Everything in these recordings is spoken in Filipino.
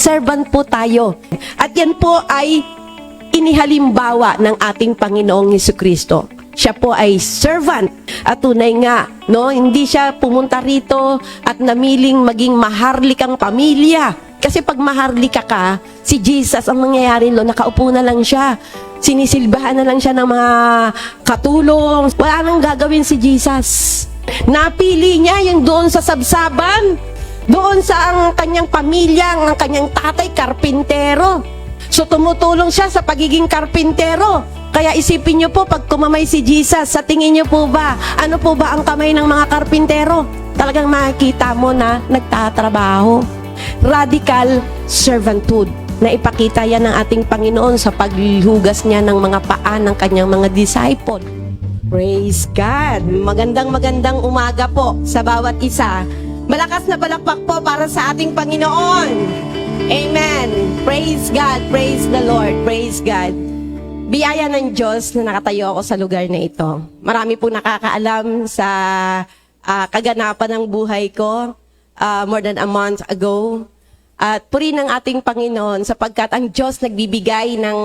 servant po tayo. At yan po ay inihalimbawa ng ating Panginoong Hesukristo. Siya po ay servant. At tunay nga, no, hindi siya pumunta rito at namiling maging maharlikang pamilya. Kasi pag maharlika ka, si Jesus, ang nangyayari lo, nakaupo na lang siya. Sinisilbahan na lang siya ng mga katulong. Wala nang gagawin si Jesus. Napili niya yung doon sa sabsaban, doon sa ang kanyang pamilya, ang kanyang tatay, karpintero. So tumutulong siya sa pagiging karpintero. Kaya isipin niyo po, pag kumamay si Jesus, sa tingin niyo po ba, ano po ba ang kamay ng mga karpintero? Talagang makikita mo na nagtatrabaho. Radical servanthood na ipakita yan ng ating Panginoon sa paghugas niya ng mga paa ng kanyang mga disciple. Praise God! Magandang umaga po sa bawat isa. Malakas na palakpak po para sa ating Panginoon. Amen! Praise God! Praise the Lord! Praise God! Biyaya ng Diyos na nakatayo ako sa lugar na ito. Marami pong nakakaalam sa kaganapan ng buhay ko more than a month ago. At purihin ng ating Panginoon sapagkat ang Diyos nagbibigay ng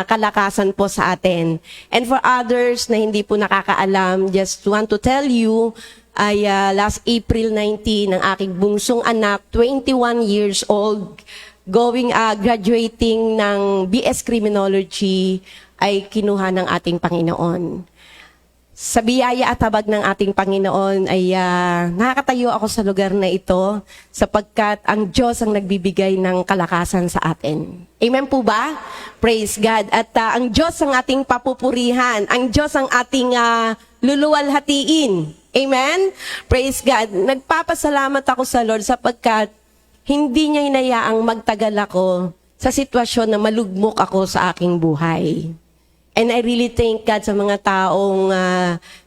kalakasan po sa atin. And for others na hindi po nakakaalam, just want to tell you, ay last April 19, ang aking bungsong anak, 21 years old, graduating ng BS Criminology, ay kinuha ng ating Panginoon. Sa biyaya at habag ng ating Panginoon ay nakakatayo ako sa lugar na ito sapagkat ang Diyos ang nagbibigay ng kalakasan sa atin. Amen po ba? Praise God. At ang Diyos ang ating papupurihan. Ang Diyos ang ating luluwalhatiin. Amen? Praise God. Nagpapasalamat ako sa Lord sapagkat hindi niya hinayaang magtagal ako sa sitwasyon na malugmok ako sa aking buhay. And I really thank God sa mga taong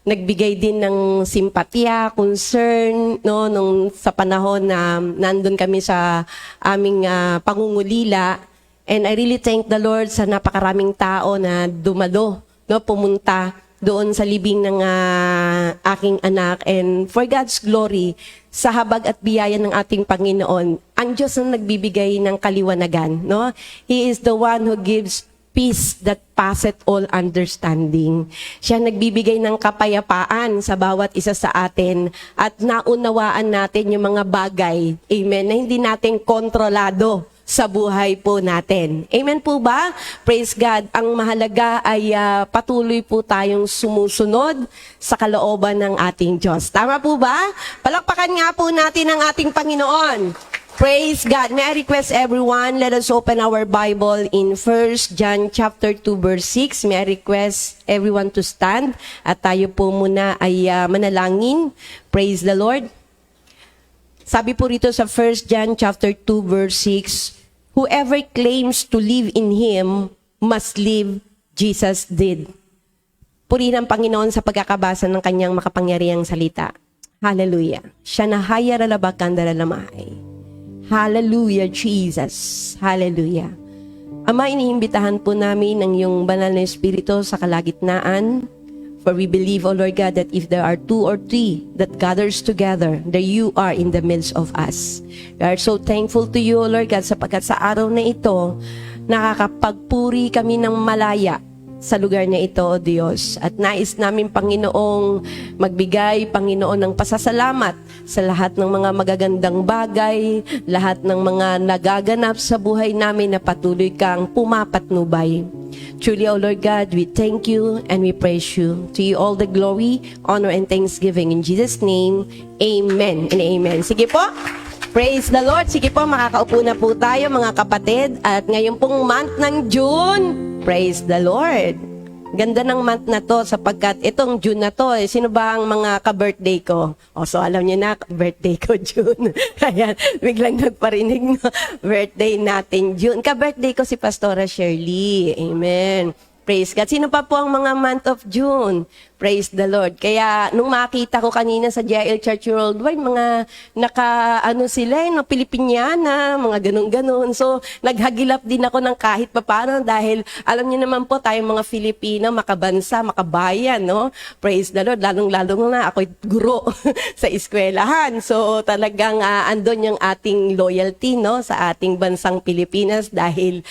nagbigay din ng simpatya, concern, no, sa panahon na nandun kami sa aming pangungulila. And I really thank the Lord sa napakaraming tao na dumalo, no, pumunta doon sa libing ng aking anak. And for God's glory, sa habag at biyaya ng ating Panginoon, ang Diyos ang nagbibigay ng kaliwanagan. No? He is the one who gives peace that passeth all understanding. Siya nagbibigay ng kapayapaan sa bawat isa sa atin at naunawaan natin yung mga bagay, amen, na hindi natin kontrolado sa buhay po natin. Amen po ba? Praise God. Ang mahalaga ay patuloy po tayong sumusunod sa kalooban ng ating Diyos. Tama po ba? Palakpakan nga po natin ang ating Panginoon. Praise God. May I request everyone, let us open our Bible in 1 John chapter 2 verse 6. May I request everyone to stand at tayo po muna ay manalangin. Praise the Lord. Sabi po rito sa 1 John chapter 2 verse 6, whoever claims to live in Him must live Jesus did. Purihin ang Panginoon sa pagkakabasa ng kanyang makapangyarihang salita. Hallelujah. Siya na hayaralabakan dalalamay. Hallelujah, Jesus. Hallelujah. Ama, iniimbitahan po namin ang iyong banal na Espiritu sa kalagitnaan. For we believe, O Lord God, that if there are 2 or 3 that gathers together, there you are in the midst of us. We are so thankful to you, O Lord God, sapagkat sa araw na ito, nakakapagpuri kami ng malaya sa lugar na ito, O Diyos. At nais namin, Panginoong, magbigay, Panginoon, ng pasasalamat sa lahat ng mga magagandang bagay, lahat ng mga nagaganap sa buhay namin na patuloy kang pumapatnubay. Truly, O Lord God, we thank you and we praise you. To you all the glory, honor, and thanksgiving. In Jesus' name, amen and amen. Sige po. Praise the Lord. Sige po, makakaupo na po tayo mga kapatid. At ngayon pong month ng June, praise the Lord. Ganda ng month na to sapagkat itong June na to, sino ba ang mga ka-birthday ko? O, so alam niyo na, birthday ko June. Kaya biglang nagparinig na birthday natin June. Ka-birthday ko si Pastora Shirley. Amen. Praise God. Sino pa po ang mga month of June? Praise the Lord. Kaya nung makita ko kanina sa JL Church Worldwide, mga sila, no, Pilipiniana, mga ganun-ganun. So, naghagilap din ako ng kahit papano dahil alam niyo naman po tayong mga Filipino, makabansa, makabayan, no? Praise the Lord. Lalong-lalong na ako'y guro sa eskwelahan. So, talagang andon yung ating loyalty, no, sa ating bansang Pilipinas dahil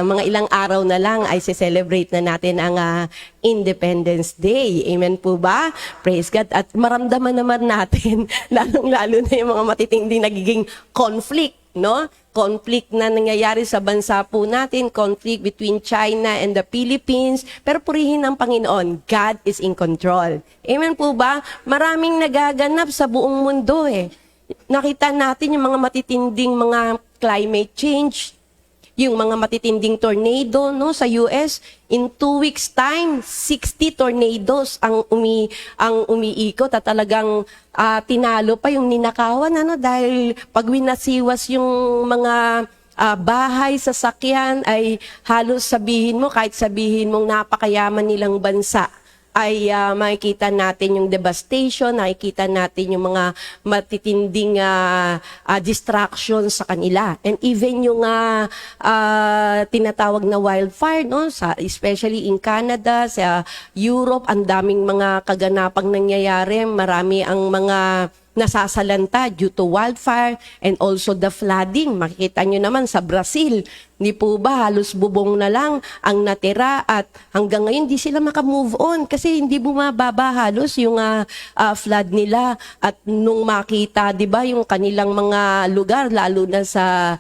mga ilang araw na lang ay celebrate na natin ang Independence Day. Amen po ba? Praise God. At maramdaman naman natin, lalong-lalo na yung mga matitinding nagiging conflict, no? Conflict na nangyayari sa bansa po natin, conflict between China and the Philippines. Pero purihin ng Panginoon, God is in control. Amen po ba? Maraming nagaganap sa buong mundo eh. Nakita natin yung mga matitinding mga climate change, yung mga matitinding tornado, no, sa US. In 2 weeks time, 60 tornadoes ang umiikot at talagang tinalo pa yung ninakawan, ano, dahil pag winasiwas yung mga bahay, sasakyan, ay halos sabihin mo, kahit sabihin mong napakayaman nilang bansa, ay makikita natin yung devastation, nakikita natin yung mga matitinding distractions sa kanila. And even yung tinatawag na wildfire, no, especially in Canada, sa Europe, ang daming mga kaganapang nangyayari, marami ang mga nasasalanta due to wildfire and also the flooding. Makikita nyo naman sa Brazil, hindi po ba halos bubong na lang ang natira at hanggang ngayon di sila makamove on kasi hindi bumababa halos yung flood nila. At nung makita, di ba, yung kanilang mga lugar, lalo na sa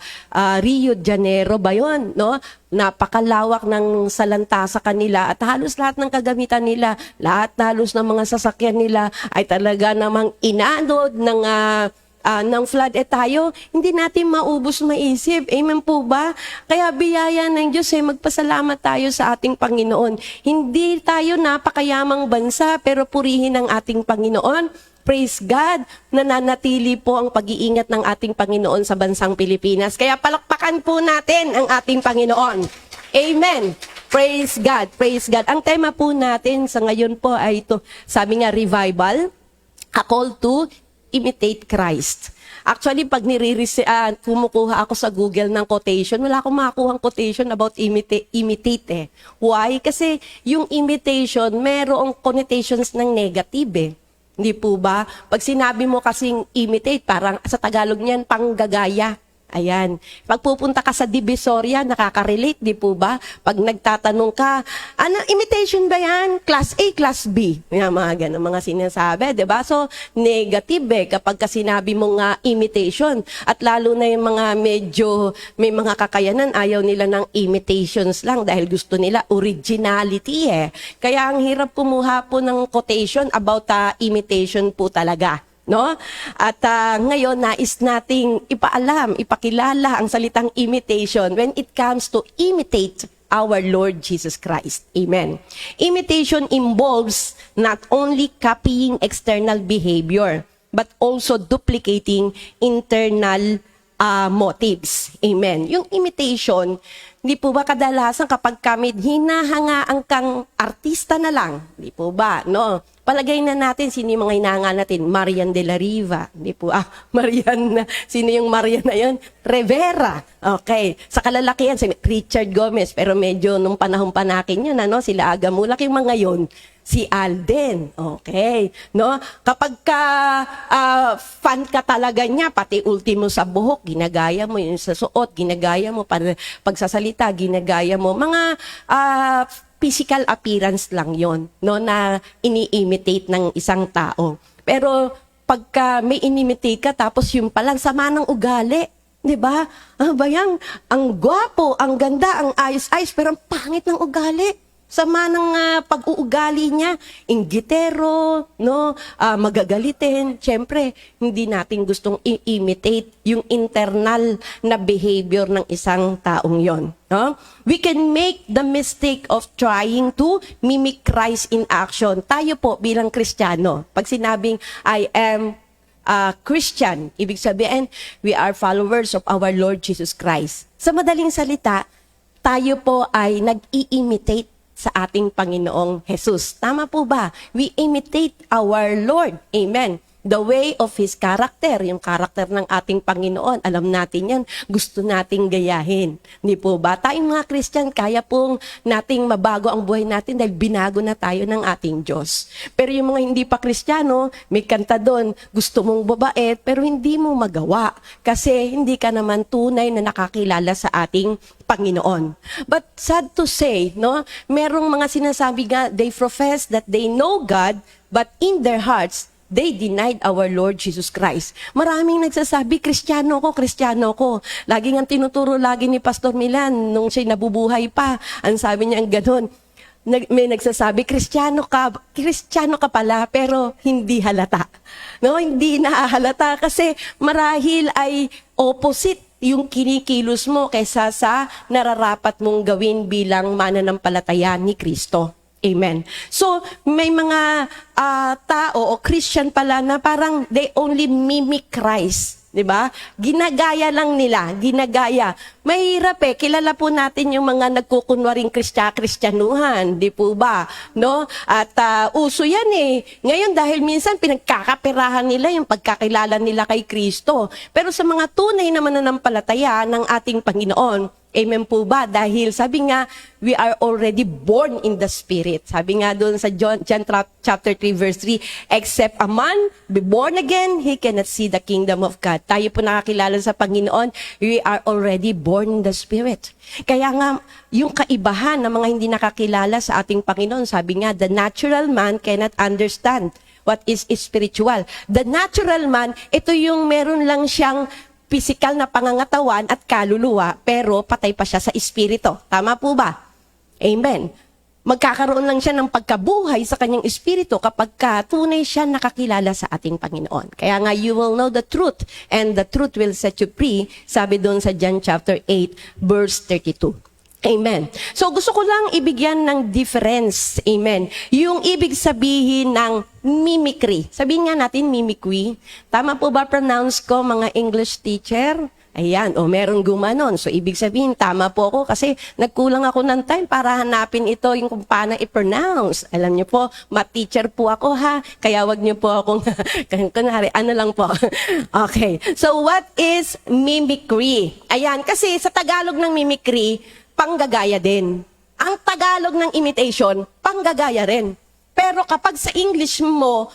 Rio de Janeiro ba yun, no? Napakalawak ng salanta sa kanila at halos lahat ng kagamitan nila, lahat halos ng mga sasakyan nila ay talaga namang inanod ng flood. Tayo, hindi natin maubos maisip. Amen po ba? Kaya biyaya ng Diyos, magpasalamat tayo sa ating Panginoon. Hindi tayo napakayamang bansa, pero purihin ang ating Panginoon. Praise God, nananatili po ang pag-iingat ng ating Panginoon sa bansang Pilipinas. Kaya palakpakan po natin ang ating Panginoon. Amen. Praise God, praise God. Ang tema po natin sa ngayon po ay ito, sabi nga, revival, a call to imitate Christ. Actually, pag kumukuha ako sa Google ng quotation, wala akong makakuhang quotation about imitate eh. Why? Kasi yung imitation, merong connotations ng negative eh. Hindi po ba? Pag sinabi mo kasing imitate, parang sa Tagalog niyan, panggagaya. Ayan. Pag pupunta ka sa Divisoria, nakaka-relate, di po ba? Pag nagtatanong ka, ano, imitation ba yan? Class A, Class B? Yan, mga ganun, mga sinasabi, di ba? So, negative kapag sinabi mo nga imitation. At lalo na yung mga medyo may mga kakayanan, ayaw nila ng imitations lang dahil gusto nila originality eh. Kaya ang hirap kumuha po ng quotation about imitation po talaga. No? At ngayon, nais nating ipakilala ang salitang imitation when it comes to imitate our Lord Jesus Christ. Amen. Imitation involves not only copying external behavior, but also duplicating internal motives. Amen. Yung imitation, hindi po ba kadalasan kapag kami hinahangaan kang artista na lang? Hindi po ba? No? Palagay na natin, sino yung mga hinahanga natin? Marian de la Riva. Hindi po, Marian, sino yung Marian na yun? Rivera. Okay. Sa kalalakihan, si Richard Gomez. Pero medyo nung panahon pa natin yun, sila Aga Mulak, yung mga yun. Si Alden. Okay. No? Kapag fan ka talaga niya, pati ultimo sa buhok, ginagaya mo yun sa suot, ginagaya mo pagsasalita, ginagaya mo. Mga physical appearance lang yon, no, na ini-imitate ng isang tao. Pero pagka may inimitate ka, tapos yung palang sama ng ugali, di ba? Bayang, ang gwapo, ang ganda, ang ayos-ayos, pero ang pangit ng ugali. Sama ng pag-uugali niya, inggitero, no, magagalitin. Siyempre, hindi natin gustong i-imitate yung internal na behavior ng isang taong yon. No? We can make the mistake of trying to mimic Christ in action. Tayo po bilang Kristiyano, pag sinabing I am Christian, ibig sabihin, we are followers of our Lord Jesus Christ. Sa madaling salita, tayo po ay nag-i-imitate sa ating Panginoong Jesus. Tama po ba? We imitate our Lord. Amen. The way of His character, yung character ng ating Panginoon. Alam natin yan, gusto nating gayahin. Hindi po ba? Tayong mga Christian, kaya pong nating mabago ang buhay natin dahil binago na tayo ng ating Diyos. Pero yung mga hindi pa Kristiyano, may kanta doon, gusto mong babait, pero hindi mo magawa. Kasi hindi ka naman tunay na nakakilala sa ating Panginoon. But sad to say, no, merong mga sinasabi nga, they profess that they know God, but in their hearts, they denied our Lord Jesus Christ. Maraming nagsasabi, Kristiyano ko, Kristiyano ko. Lagi nga tinuturo lagi ni Pastor Milan nung siya'y nabubuhay pa. Ang sabi niya ang ganun. May nagsasabi, Kristiyano ka pala, pero hindi halata. No, hindi nahahalata kasi marahil ay opposite yung kinikilos mo kaysa sa nararapat mong gawin bilang mananampalataya ni Kristo. Amen. So, may mga tao o Christian pala na parang they only mimic Christ. Diba? Ginagaya lang nila, ginagaya. Mahirap kilala po natin yung mga nagkukunwaring kristyanuhan, di po ba? No? At uso yan Ngayon dahil minsan pinagkakaperahan nila yung pagkakilala nila kay Kristo. Pero sa mga tunay na mananampalataya ng ating Panginoon, amen po ba? Dahil sabi nga, we are already born in the Spirit. Sabi nga doon sa John chapter 3 verse 3, except a man be born again, he cannot see the kingdom of God. Tayo po nakakilala sa Panginoon, we are already born in the Spirit. Kaya nga, yung kaibahan ng mga hindi nakakilala sa ating Panginoon, sabi nga, the natural man cannot understand what is spiritual. The natural man, ito yung meron lang siyang physical na pangangatawan at kaluluwa, pero patay pa siya sa espiritu. Tama po ba? Amen. Magkakaroon lang siya ng pagkabuhay sa kanyang espiritu kapag tunay siya nakakilala sa ating Panginoon. Kaya nga, you will know the truth, and the truth will set you free, sabi doon sa John chapter 8, verse 32. Amen. So gusto ko lang ibigyan ng difference. Amen. Yung ibig sabihin ng mimicry. Sabihin nga natin mimicry. Tama po ba pronounce ko, mga English teacher? Ayan, meron gumanon. So ibig sabihin, tama po ako kasi nagkulang ako ng time para hanapin ito yung kung paano i-pronounce. Alam niyo po, ma-teacher po ako ha. Kaya wag niyo po akong, kunwari, ano lang po. Okay. So what is mimicry? Ayan, kasi sa Tagalog ng mimicry, panggagaya din. Ang Tagalog ng imitation, panggagaya rin. Pero kapag sa English mo,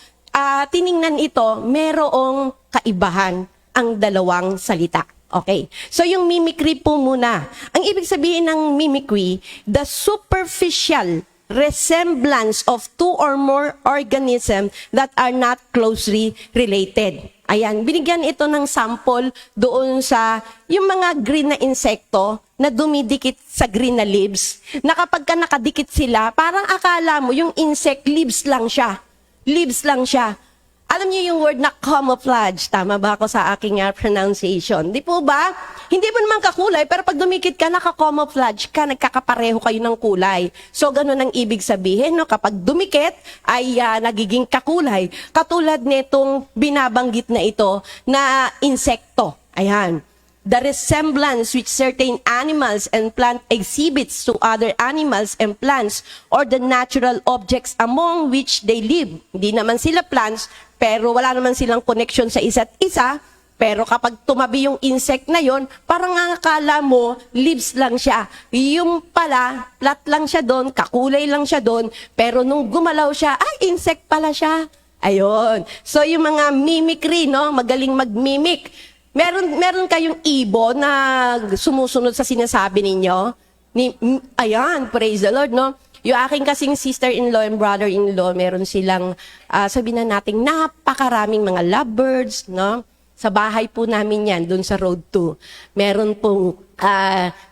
tiningnan ito, merong kaibahan ang dalawang salita. Okay. So yung mimicry po muna. Ang ibig sabihin ng mimicry, the superficial resemblance of two or more organisms that are not closely related. Ayan, binigyan ito ng sample doon sa yung mga green na insekto na dumidikit sa green na leaves, na kapag ka nakadikit sila, parang akala mo yung insect leaves lang siya. Leaves lang siya. Alam niyo yung word na camouflage. Tama ba ako sa aking pronunciation? Di po ba? Hindi mo naman kakulay, pero pag dumikit ka, naka-camouflage ka, nagkakapareho kayo ng kulay. So, ganun ang ibig sabihin, no? Kapag dumikit, ay nagiging kakulay. Katulad nitong binabanggit na ito na insekto. Ayan. The resemblance which certain animals and plant exhibits to other animals and plants or the natural objects among which they live. Hindi naman sila plants, pero wala naman silang connection sa isa't isa. Pero kapag tumabi yung insect na yon, parang ang akala mo, leaves lang siya. Yung pala, flat lang siya doon, kakulay lang siya doon, pero nung gumalaw siya, ay, insect pala siya. Ayun. So yung mga mimicry, no? Magaling mag-mimic. Meron kayong ibon na sumusunod sa sinasabi ninyo? Ayan, praise the Lord, no? Yung aking kasing sister-in-law and brother-in-law, meron silang, sabihin na natin, napakaraming mga lovebirds, no? Sa bahay po namin yan, dun sa Road 2. Meron pong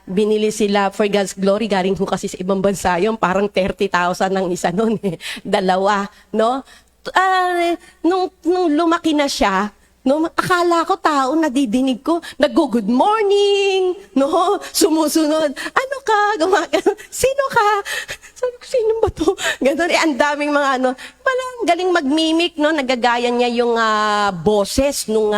binili sila for God's glory, galing ko kasi sa ibang bansa yun, parang 30,000 ng isa nun, dalawa, no? Nung lumaki na siya, no, akala ko tao, nadidinig ko, nag-good morning, no, sumusunod, ano ka, sino ka? Sabi ko, sino ba to? Ganon, ang daming mga palang galing mag-mimic, no, nagagaya niya yung boses nung,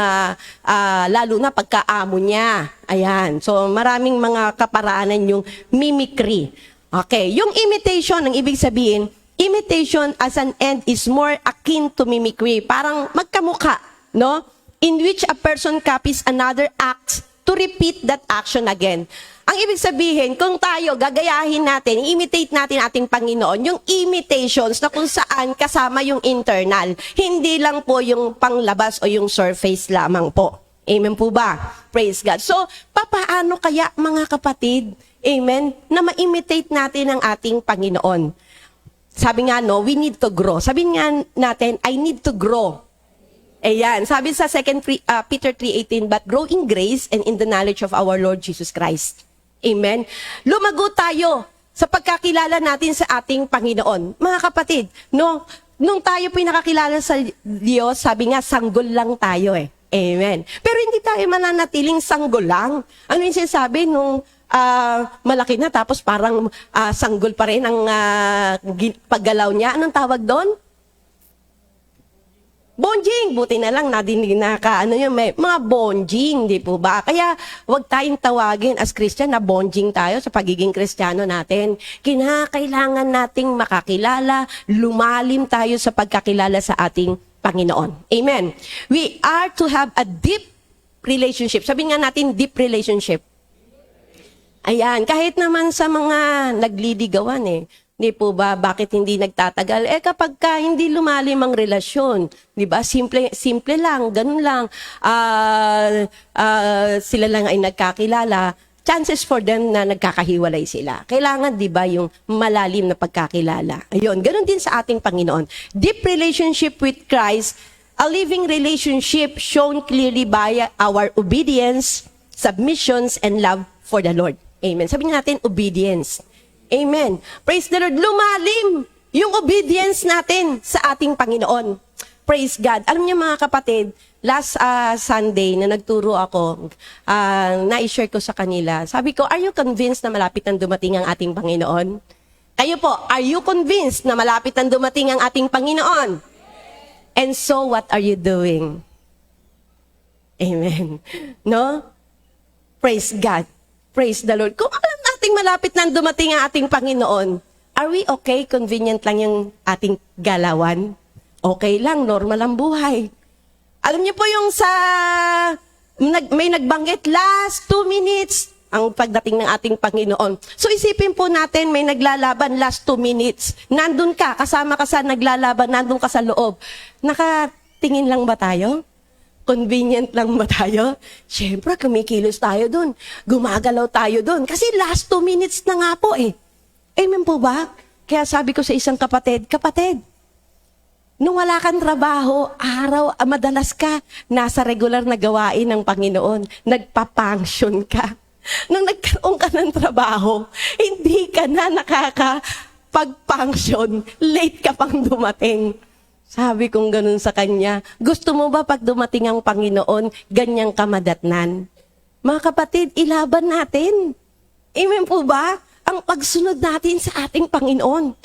lalo na pagkaamo niya. Ayan, so maraming mga kaparaanan yung mimicry. Okay, yung imitation, ang ibig sabihin, imitation as an end is more akin to mimicry. Parang magkamukha, no? In which a person copies another act to repeat that action again. Ang ibig sabihin, kung tayo gagayahin natin, imitate natin ating Panginoon, yung imitations na kung saan kasama yung internal. Hindi lang po yung panglabas o yung surface lamang po. Amen po ba? Praise God. So, papaano kaya mga kapatid, amen, na ma-imitate natin ang ating Panginoon? Sabi nga, no, we need to grow. Sabi nga natin, I need to grow. Ayan, sabi sa Peter 3:18, but grow in grace and in the knowledge of our Lord Jesus Christ. Amen. Lumago tayo sa pagkakilala natin sa ating Panginoon. Mga kapatid, no, nung tayo pinakakilala sa Diyos, sabi nga, sanggol lang tayo eh. Amen. Pero hindi tayo mananatiling sanggol lang. Ano yung sinasabi nung malaki na tapos parang sanggol pa rin ang paggalaw niya? Anong tawag doon? Bonjing, buti na lang nadinig na yung may mga bonjing, di po ba? Kaya wag tayong tawagin as Christian na bonjing tayo sa pagiging Kristiyano natin. Kinakailangan nating makakilala, lumalim tayo sa pagkakilala sa ating Panginoon. Amen. We are to have a deep relationship. Sabihin nga natin, deep relationship. Ayan, kahit naman sa mga nagliligawan Di po ba, bakit hindi nagtatagal? Kapag hindi lumalim ang relasyon, di ba? Simple lang, ganun lang. Sila lang ay nagkakilala. Chances for them na nagkakahiwalay sila. Kailangan, di ba, yung malalim na pagkakilala. Ayun, ganun din sa ating Panginoon. Deep relationship with Christ, a living relationship shown clearly by our obedience, submissions, and love for the Lord. Amen. Sabi natin, obedience. Amen. Praise the Lord. Lumalim yung obedience natin sa ating Panginoon. Praise God. Alam niyo mga kapatid, last Sunday na nagturo ako, na-share ko sa kanila. Sabi ko, are you convinced na malapit na dumating ang ating Panginoon? Kayo po, are you convinced na malapit na dumating ang ating Panginoon? And so, what are you doing? Amen. No? Praise God. Praise the Lord. Kung alam nating malapit na dumating ang ating Panginoon, are we okay? Convenient lang yung ating galawan? Okay lang, normal ang buhay. Alam niyo po yung may nagbanggit, last 2 minutes ang pagdating ng ating Panginoon. So isipin po natin, may naglalaban last 2 minutes. Nandun ka, kasama ka sa naglalaban, nandun ka sa loob. Nakatingin lang ba tayo? Convenient lang ba tayo? Siyempre, kumikilos tayo dun. Gumagalaw tayo dun. Kasi last 2 minutes na nga po Amen po ba? Kaya sabi ko sa isang kapatid, nung wala kang trabaho, madalas ka, nasa regular na gawain ng Panginoon. Nagpa-function ka. Nung nagkaroon ka ng trabaho, hindi ka na nakakapag-function. Late ka pang dumating. Sabi kong ganun sa kanya, gusto mo ba pag dumating ang Panginoon, ganyang kamadatnan? Mga kapatid, ilaban natin. Amen po ba? Ang pagsunod natin sa ating Panginoon.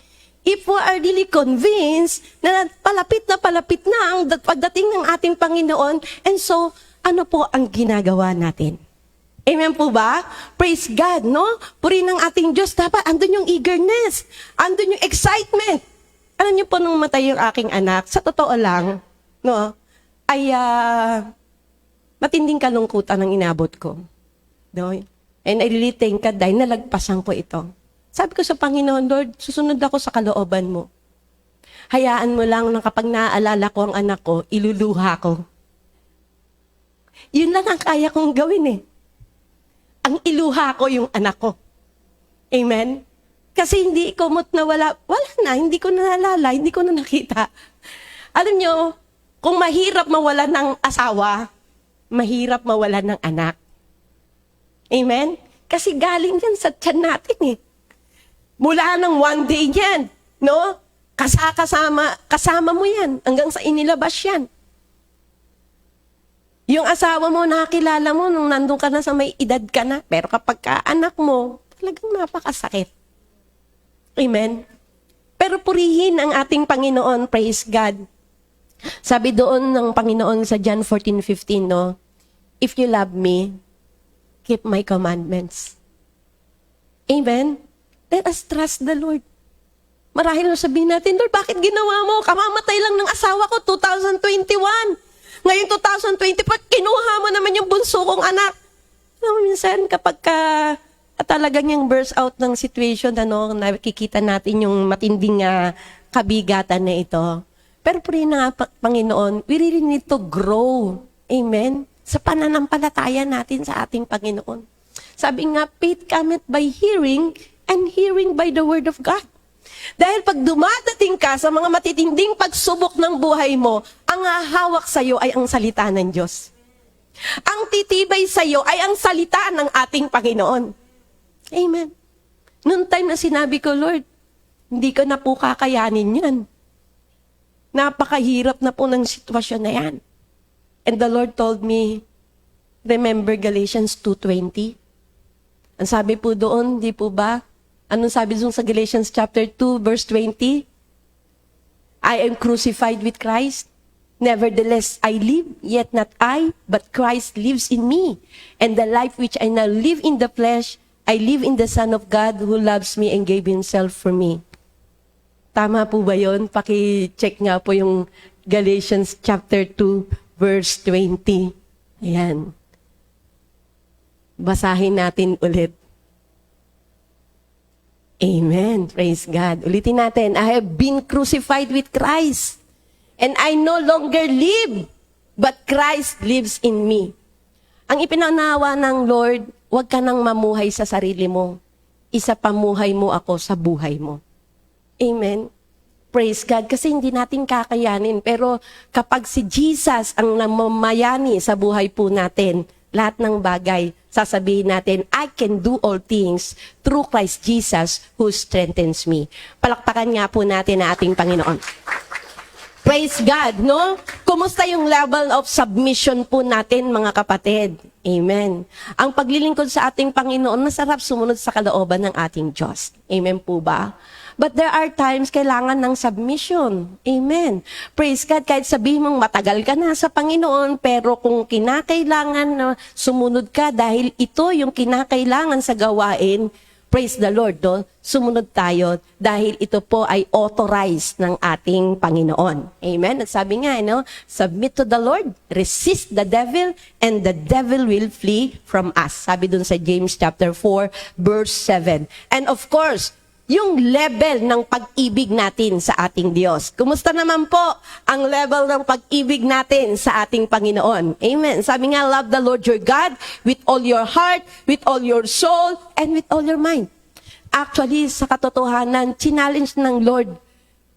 If we are really convinced na palapit na ang pagdating ng ating Panginoon, and so, ano po ang ginagawa natin? Amen po ba? Praise God, no? Purihin ng ating Diyos. Dapat andun yung eagerness, andun yung excitement. Alam niyo po, nung matay yung aking anak, sa totoo lang, no, ay matinding kalungkutan ang inabot ko. No? And I really thank God dahil nalagpasan ko ito. Sabi ko sa Panginoon, Lord, susunod ako sa kalooban mo. Hayaan mo lang na kapag naaalala ko ang anak ko, iluluha ko. Yun lang ang kaya kong gawin Ang iluha ko yung anak ko. Amen? Kasi hindi kumot na wala na, hindi ko na naalala, hindi ko na nakita. Alam nyo, kung mahirap mawala ng asawa, mahirap mawala ng anak. Amen? Kasi galing yan sa tiyan natin Mula ng one day yan, no? Kasama mo yan, hanggang sa inilabas yan. Yung asawa mo, nakakilala mo, nung nandun ka na sa may edad ka na, pero kapag anak mo, talagang napakasakit. Amen? Pero purihin ang ating Panginoon, praise God. Sabi doon ng Panginoon sa John 14:15, no? If you love me, keep my commandments. Amen? Let us trust the Lord. Marahil na sabihin natin, Lord, bakit ginawa mo? Kamamatay lang ng asawa ko, 2021. Ngayon, 2020, kinuha mo naman yung bunso kong anak. Minsan, kapag talagang yung burst out ng situation, nakikita natin yung matinding kabigatan na ito. Pero pray na nga, Panginoon, we really need to grow. Amen? Sa pananampalataya natin sa ating Panginoon. Sabi nga, faith cometh by hearing, and hearing by the word of God. Dahil pag dumadating ka sa mga matitinding pagsubok ng buhay mo, ang hahawak sa iyo ay ang salita ng Diyos. Ang titibay sa iyo ay ang salita ng ating Panginoon. Amen. Noong time na sinabi ko, Lord, hindi ko na po kakayanin yan. Napakahirap na po ng sitwasyon na yan. And the Lord told me, remember Galatians 2:20? Ang sabi po doon, di po ba? Anong sabi doon sa Galatians chapter 2, verse 20? I am crucified with Christ. Nevertheless, I live, yet not I, but Christ lives in me. And the life which I now live in the flesh, I live in the Son of God who loves me and gave Himself for me. Tama po ba yun? Paki-check nga po yung Galatians chapter 2, verse 20. Ayan. Basahin natin ulit. Amen. Praise God. Ulitin natin. I have been crucified with Christ. And I no longer live, but Christ lives in me. Ang ipinanawa ng Lord, huwag ka nang mamuhay sa sarili mo. Isa pamuhay mo ako sa buhay mo. Amen. Praise God. Kasi hindi natin kakayanin. Pero kapag si Jesus ang namamayani sa buhay po natin, lahat ng bagay, sasabihin natin, I can do all things through Christ Jesus who strengthens me. Palakpakan nga po natin ang ating Panginoon. Praise God, no? Kumusta yung level of submission po natin, mga kapatid? Amen. Ang paglilingkod sa ating Panginoon, masarap sumunod sa kalooban ng ating Diyos. Amen po ba? But there are times kailangan ng submission. Amen. Praise God. Kahit sabihin mong matagal ka na sa Panginoon, pero kung kinakailangan na sumunod ka dahil ito yung kinakailangan sa gawain, praise the Lord, no? Sumunod tayo dahil ito po ay authorized ng ating Panginoon. Amen. At sabi nga, submit to the Lord, resist the devil, and the devil will flee from us. Sabi dun sa James chapter 4, verse 7. And of course, yung level ng pag-ibig natin sa ating Diyos. Kumusta naman po ang level ng pag-ibig natin sa ating Panginoon? Amen. Sabi nga, love the Lord your God with all your heart, with all your soul, and with all your mind. Actually, sa katotohanan, challenge ng Lord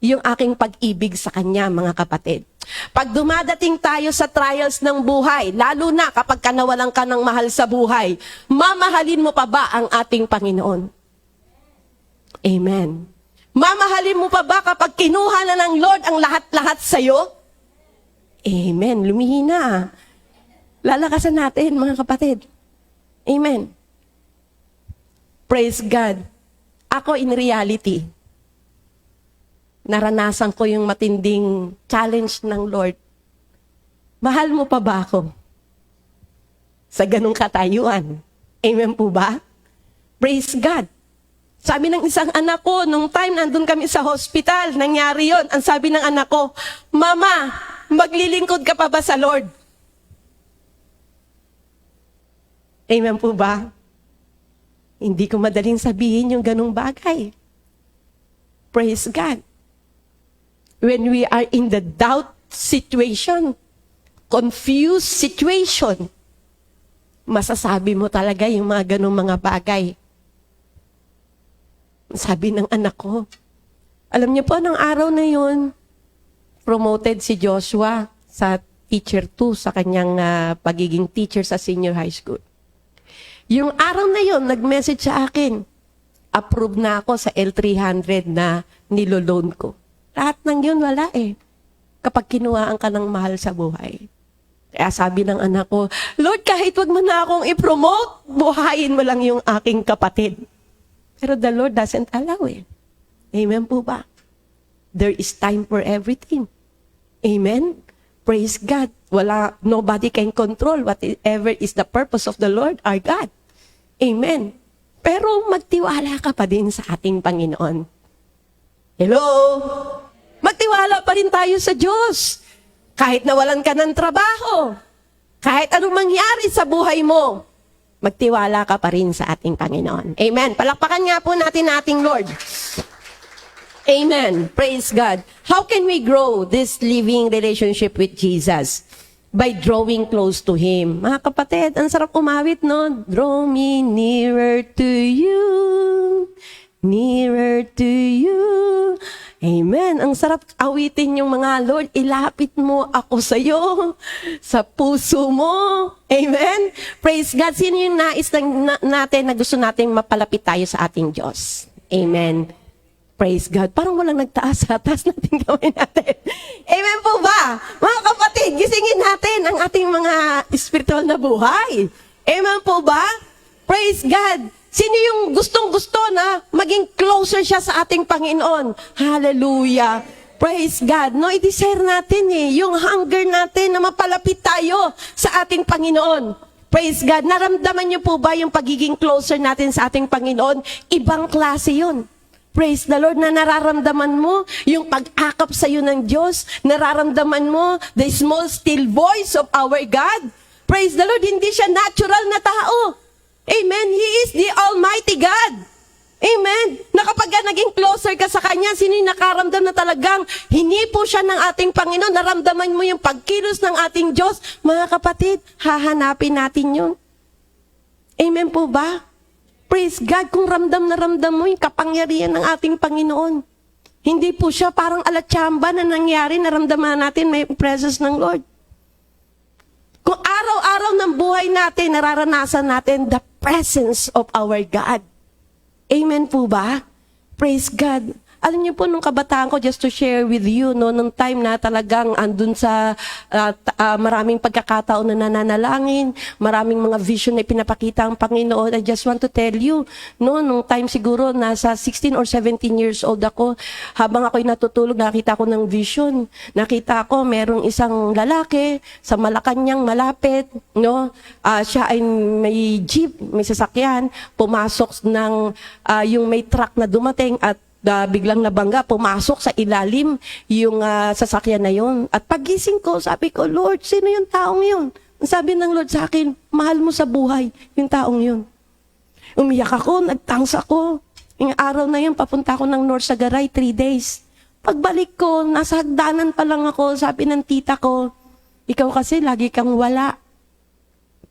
yung aking pag-ibig sa Kanya, mga kapatid. Pag dumadating tayo sa trials ng buhay, lalo na kapag nawalan ka ng mahal sa buhay, mamahalin mo pa ba ang ating Panginoon? Amen. Mamahalin mo pa ba kapag kinuha na ng Lord ang lahat-lahat sa'yo? Amen. Lumihina. Lalakasan natin, mga kapatid. Amen. Praise God. Ako in reality, naranasan ko yung matinding challenge ng Lord. Mahal mo pa ba ako? Sa ganung katayuan. Amen po ba? Praise God. Sabi ng isang anak ko, nung time nandun kami sa hospital, nangyari yon. Ang sabi ng anak ko, Mama, maglilingkod ka pa ba sa Lord? Amen po ba? Hindi ko madaling sabihin yung ganung bagay. Praise God. When we are in the doubt situation, confused situation, masasabi mo talaga yung mga ganung mga bagay. Sabi ng anak ko, alam niyo po, ng araw na yun, promoted si Joshua sa teacher 2 sa kanyang pagiging teacher sa senior high school. Yung araw na yun, nag-message sa akin, approve na ako sa L300 na niloloan ko. Lahat ng yun, wala eh. Kapag kinuhaan ka ng mahal sa buhay. Kaya sabi ng anak ko, Lord, kahit wag mo na akong i-promote, buhayin mo lang yung aking kapatid. Pero the Lord doesn't allow it. Amen po ba? There is time for everything. Amen? Praise God. Nobody can control whatever is the purpose of the Lord, our God. Amen. Pero magtiwala ka pa din sa ating Panginoon. Hello? Magtiwala pa rin tayo sa Diyos. Kahit nawalan ka ng trabaho, kahit anong mangyari sa buhay mo, magtiwala ka pa rin sa ating Panginoon. Amen. Palakpakan nga po natin ating Lord. Amen. Praise God. How can we grow this living relationship with Jesus? By drawing close to Him. Mga kapatid, ang sarap umawit, no? Draw me nearer to you. Nearer to you. Amen. Ang sarap awitin yung mga Lord, ilapit mo ako sa iyo, sa puso mo. Amen. Praise God. Sino yung nais natin na gusto nating mapalapit tayo sa ating Diyos? Amen. Praise God. Parang walang nagtaas ha. Taas natin gawin natin. Amen po ba? Mga kapatid, gisingin natin ang ating mga spiritual na buhay. Amen po ba? Praise God. Sino yung gustong-gusto na maging closer siya sa ating Panginoon? Hallelujah. Praise God. No, i-desire natin yung hunger natin na mapalapit tayo sa ating Panginoon. Praise God. Naramdaman niyo po ba yung pagiging closer natin sa ating Panginoon? Ibang klase yun. Praise the Lord, na nararamdaman mo yung pag-akap sa iyo ng Diyos. Nararamdaman mo the small still voice of our God. Praise the Lord, hindi siya natural na tao. Amen. He is the Almighty God. Amen. Na kapag naging closer ka sa Kanya, sino yung nakaramdam na talagang hinipo siya ng ating Panginoon, naramdaman mo yung pagkilos ng ating Diyos, mga kapatid, hahanapin natin yun. Amen po ba? Praise God, kung ramdam na ramdam mo yung kapangyarihan ng ating Panginoon. Hindi po siya parang alatsamba na nangyari, naramdaman natin may presence ng Lord. Kung araw-araw ng buhay natin, nararanasan natin the presence of our God. Amen po ba? Praise God. Alam niyo po, nung kabataan ko, just to share with you, no, nung time na talagang andun sa maraming pagkakataon na nananalangin, maraming mga vision na pinapakita ang Panginoon, I just want to tell you, no, nung time siguro, nasa 16 or 17 years old ako, habang ako'y natutulog, nakita ko ng vision. Nakita ko, merong isang lalaki sa Malacanang malapit, no, siya ay may jeep, may sasakyan, pumasok ng yung may truck na dumating at biglang nabangga, pumasok sa ilalim yung sasakyan na yun. At pagising ko, sabi ko, Lord, sino yung taong yun? Ang sabi ng Lord sa akin, mahal mo sa buhay yung taong yun. Umiyak ako, nagtangs ako. Yung araw na yun, papunta ako ng North Sagaray, 3 days. Pagbalik ko, nasa hagdanan pa lang ako, sabi ng tita ko, ikaw kasi lagi kang wala.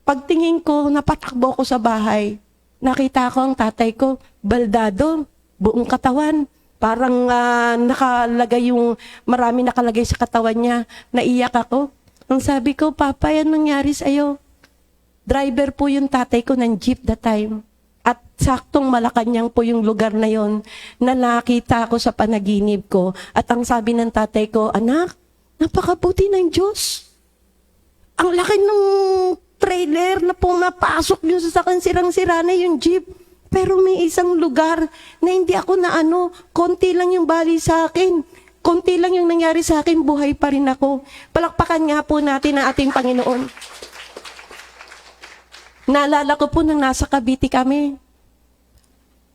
Pagtingin ko, napatakbo ko sa bahay. Nakita ko ang tatay ko, baldado, buong katawan. Parang nakalagay marami nakalagay sa katawan niya. Naiyak ako. Ang sabi ko, Papa, yan nangyari sa'yo. Driver po yung tatay ko ng jeep that time. At saktong Malacanang po yung lugar na yon na nakita ko sa panaginip ko. At ang sabi ng tatay ko, anak, napakabuti ng Diyos. Ang laki ng trailer na pumapasok yung sasakyan, sirang-sira na yung jeep. Pero may isang lugar na hindi ako konti lang yung bali sa akin. Konti lang yung nangyari sa akin, buhay pa rin ako. Palakpakan nga po natin ang ating Panginoon. Naalala ko po nang nasa Cavite kami.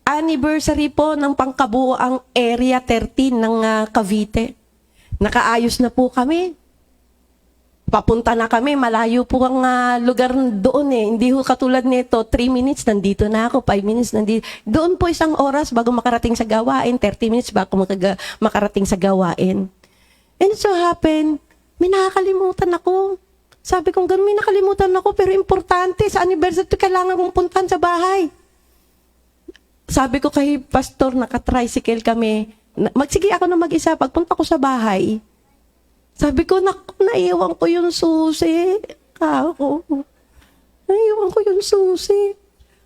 Anniversary po ng pangkabuoang Area 13 ng Cavite. Nakaayos na po kami. Papunta na kami, malayo po ang lugar doon Hindi ho katulad nito, 3 minutes nandito na ako, 5 minutes nandito. Doon po 1 oras bago makarating sa gawain, 30 minutes bago makarating sa gawain. And so happened, may nakakalimutan ako. Sabi kong gano'n, may nakalimutan ako, pero importante, sa anniversary, kailangan kong puntahan sa bahay. Sabi ko kay pastor, naka-tricycle kami, magsige ako na mag-isa, pagpunta ko sa bahay, sabi ko, naiwan ko yung susi. Kako. Naiwan ko yung susi.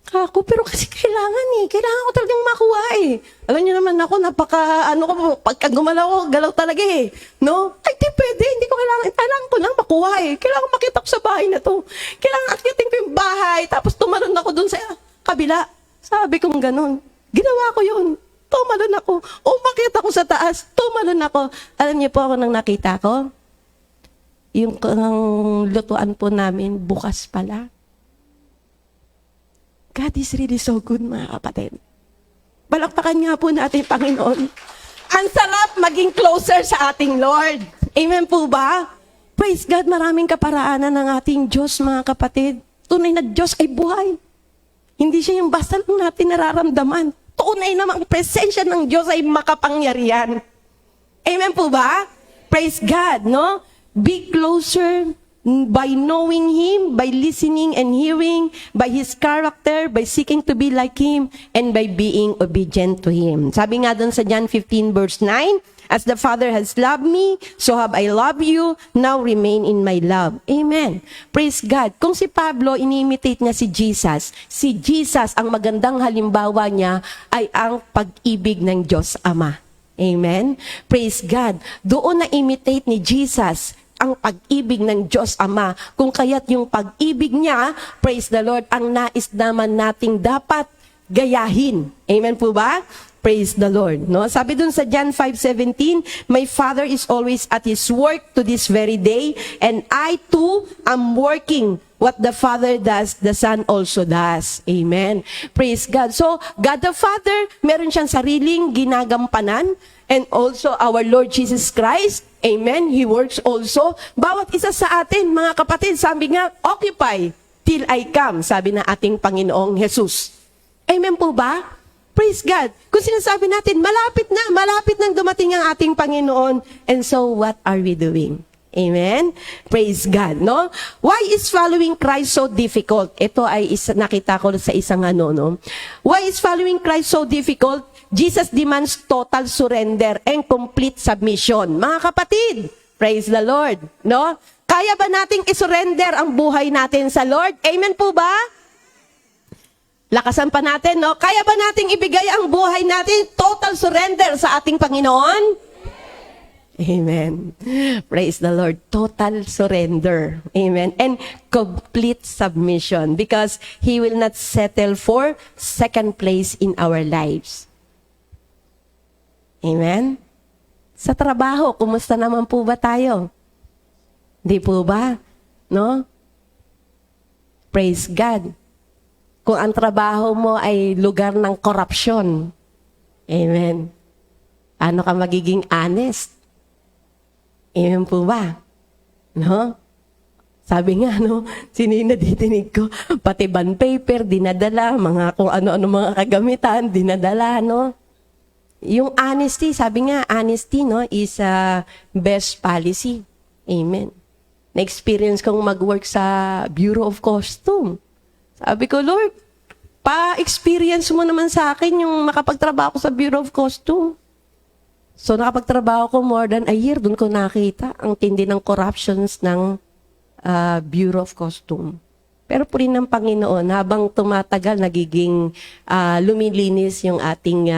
Kako, pero kasi kailangan Kailangan ko talagang makuha Alam niyo naman ako, pagka gumalaw ko, galaw talaga No? Ay, di pwede, hindi ko kailangan ko lang makuha Kailangan makita ko sa bahay na to. Kailangan akyatin ko yung bahay, tapos tumalon ako dun sa kabila. Sabi kong ganun. Ginawa ko yun. Tumalon ako. Umakyat ako sa taas. Tumalon ako. Alam niyo po ako nang nakita ko? Yung lutuan po namin, bukas pala. God is really so good, mga kapatid. Palakpakan nga po natin, Panginoon. Ang sarap maging closer sa ating Lord. Amen po ba? Praise God, maraming kaparaanan ng ating Diyos, mga kapatid. Tunay na Diyos ay buhay. Hindi siya yung basta lang natin nararamdaman. Tunay namang presensya ng Diyos ay makapangyarihan. Amen po ba? Praise God, no? Be closer by knowing Him, by listening and hearing, by His character, by seeking to be like Him, and by being obedient to Him. Sabi nga doon sa John 15 verse 9, as the Father has loved me, so have I loved you, now remain in my love. Amen. Praise God. Kung si Pablo, ini-imitate niya si Jesus, ang magandang halimbawa niya ay ang pag-ibig ng Diyos Ama. Amen. Praise God. Doon na-imitate ni Jesus ang pag-ibig ng Diyos Ama. Kung kaya't yung pag-ibig niya, praise the Lord, ang nais naman nating dapat gayahin. Amen po ba? Praise the Lord. No? Sabi dun sa John 5:17, my Father is always at His work to this very day, and I too am working. What the Father does, the Son also does. Amen. Praise God. So, God the Father, meron siyang sariling ginagampanan, and also our Lord Jesus Christ, amen, He works also. Bawat isa sa atin, mga kapatid, sabi nga, occupy till I come, sabi na ating Panginoong Jesus. Amen po ba? Praise God. Kung sinasabi natin, malapit nang dumating ang ating Panginoon. And so, what are we doing? Amen? Praise God, no? Why is following Christ so difficult? Ito ay nakita ko sa isang no? Why is following Christ so difficult? Jesus demands total surrender and complete submission. Mga kapatid, praise the Lord, no? Kaya ba nating isurrender ang buhay natin sa Lord? Amen po ba? Lakasan pa natin, no? Kaya ba nating ibigay ang buhay natin, total surrender sa ating Panginoon? Amen. Praise the Lord. Total surrender. Amen. And complete submission, because He will not settle for second place in our lives. Amen. Sa trabaho, kumusta naman po ba tayo? Di po ba? No? Praise God. Kung ang trabaho mo ay lugar ng korupsyon, amen, ano ka magiging honest? Amen po ba? No? Sabi nga, no, sino yung naditinig ko? Pati bond paper, dinadala, mga kung ano-ano mga kagamitan, dinadala, no? Yung honesty, sabi nga, honesty, no, is a best policy. Amen. Na-experience kong mag-work sa Bureau of Custom. Sabi ko, Lord, pa-experience mo naman sa akin yung makapagtrabaho ko sa Bureau of Custom. So, nakapagtrabaho ko more than a year, doon ko nakita ang tindi ng corruptions ng Bureau of Custom. Pero po rin ng Panginoon, habang tumatagal, nagiging lumilinis yung ating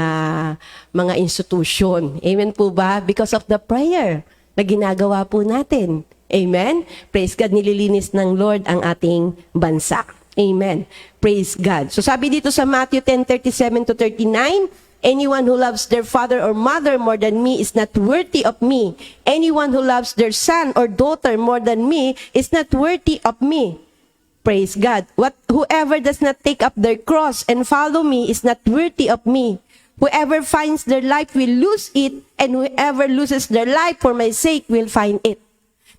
mga institusyon. Amen po ba? Because of the prayer na ginagawa po natin. Amen? Praise God, nililinis ng Lord ang ating bansa. Amen. Praise God. So sabi dito sa Matthew 10:37-39, anyone who loves their father or mother more than me is not worthy of me. Anyone who loves their son or daughter more than me is not worthy of me. Praise God. Whoever does not take up their cross and follow me is not worthy of me. Whoever finds their life will lose it, and whoever loses their life for my sake will find it.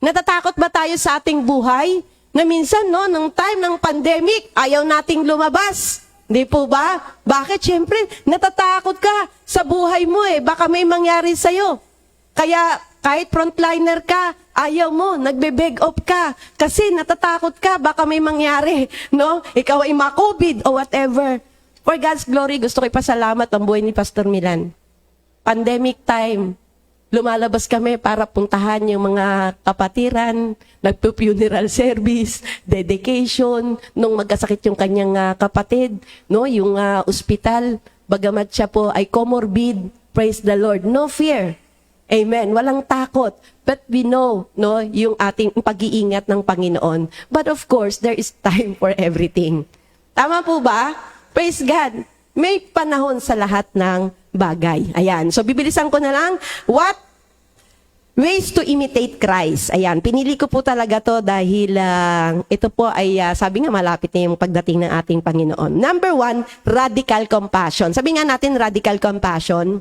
Natatakot ba tayo sa ating buhay? Na minsan, no, nung time ng pandemic, ayaw nating lumabas. Hindi po ba? Bakit? Siyempre, natatakot ka sa buhay mo eh. Baka may mangyari sa'yo. Kaya, kahit frontliner ka, ayaw mo, nagbe-beg off ka. Kasi natatakot ka, baka may mangyari. No? Ikaw ay ma-COVID o whatever. For God's glory, gusto ko ipasalamat ang buhay ni Pastor Milan. Pandemic time, lumalabas kami para puntahan yung mga kapatiran, nagpo-funeral service, dedication, nung magkasakit yung kanyang kapatid, no, yung ospital, bagamat siya po ay comorbid, praise the Lord, no fear. Amen. Walang takot. But we know, no, yung ating pag-iingat ng Panginoon. But of course, there is time for everything. Tama po ba? Praise God. May panahon sa lahat ng bagay. Ayan. So, bibilisan ko na lang. Ways to imitate Christ. Ayan, pinili ko po talaga to dahil ito po ay sabi nga malapit na yung pagdating ng ating Panginoon. Number 1, radical compassion. Sabi nga natin radical compassion.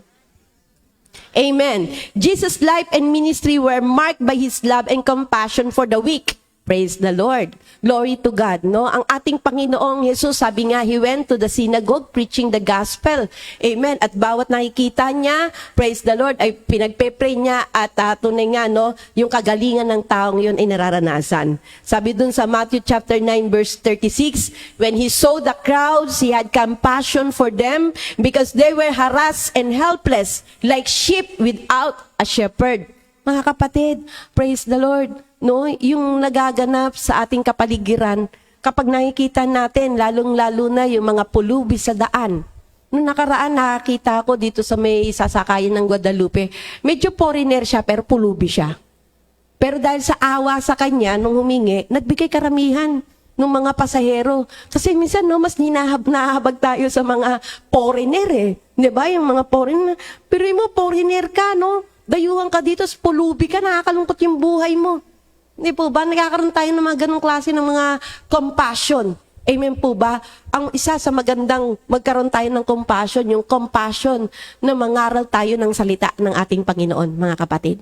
Amen. Jesus' life and ministry were marked by His love and compassion for the weak. Praise the Lord. Glory to God, no? Ang ating Panginoong Jesus, sabi nga, He went to the synagogue preaching the gospel. Amen. At bawat nakikita niya, praise the Lord, ay pinagpe-pray niya at tunay nga, no, yung kagalingan ng taong yun ay nararanasan. Sabi dun sa Matthew chapter 9 verse 36, when He saw the crowds, He had compassion for them because they were harassed and helpless like sheep without a shepherd. Mga kapatid, praise the Lord. No, yung nagaganap sa ating kapaligiran, kapag nakikita natin, lalong-lalo na yung mga pulubi sa daan. Noong nakaraan, nakakita ko dito sa may sasakayan ng Guadalupe, medyo foreigner siya, pero pulubi siya. Pero dahil sa awa sa kanya, nung humingi, nagbigay karamihan ng mga pasahero. Kasi minsan, no, mas nahabag tayo sa mga foreigner eh. Di ba? Yung mga foreigner. Pero mo, foreigner ka, no? Dayuhan ka dito, pulubi ka, nakakalungkot yung buhay mo. Hindi po ba? Nagkakaroon tayo ng mga ganong klase ng mga compassion. Amen po ba? Ang isa sa magandang magkaroon tayo ng compassion, yung compassion na mangaral tayo ng salita ng ating Panginoon, mga kapatid.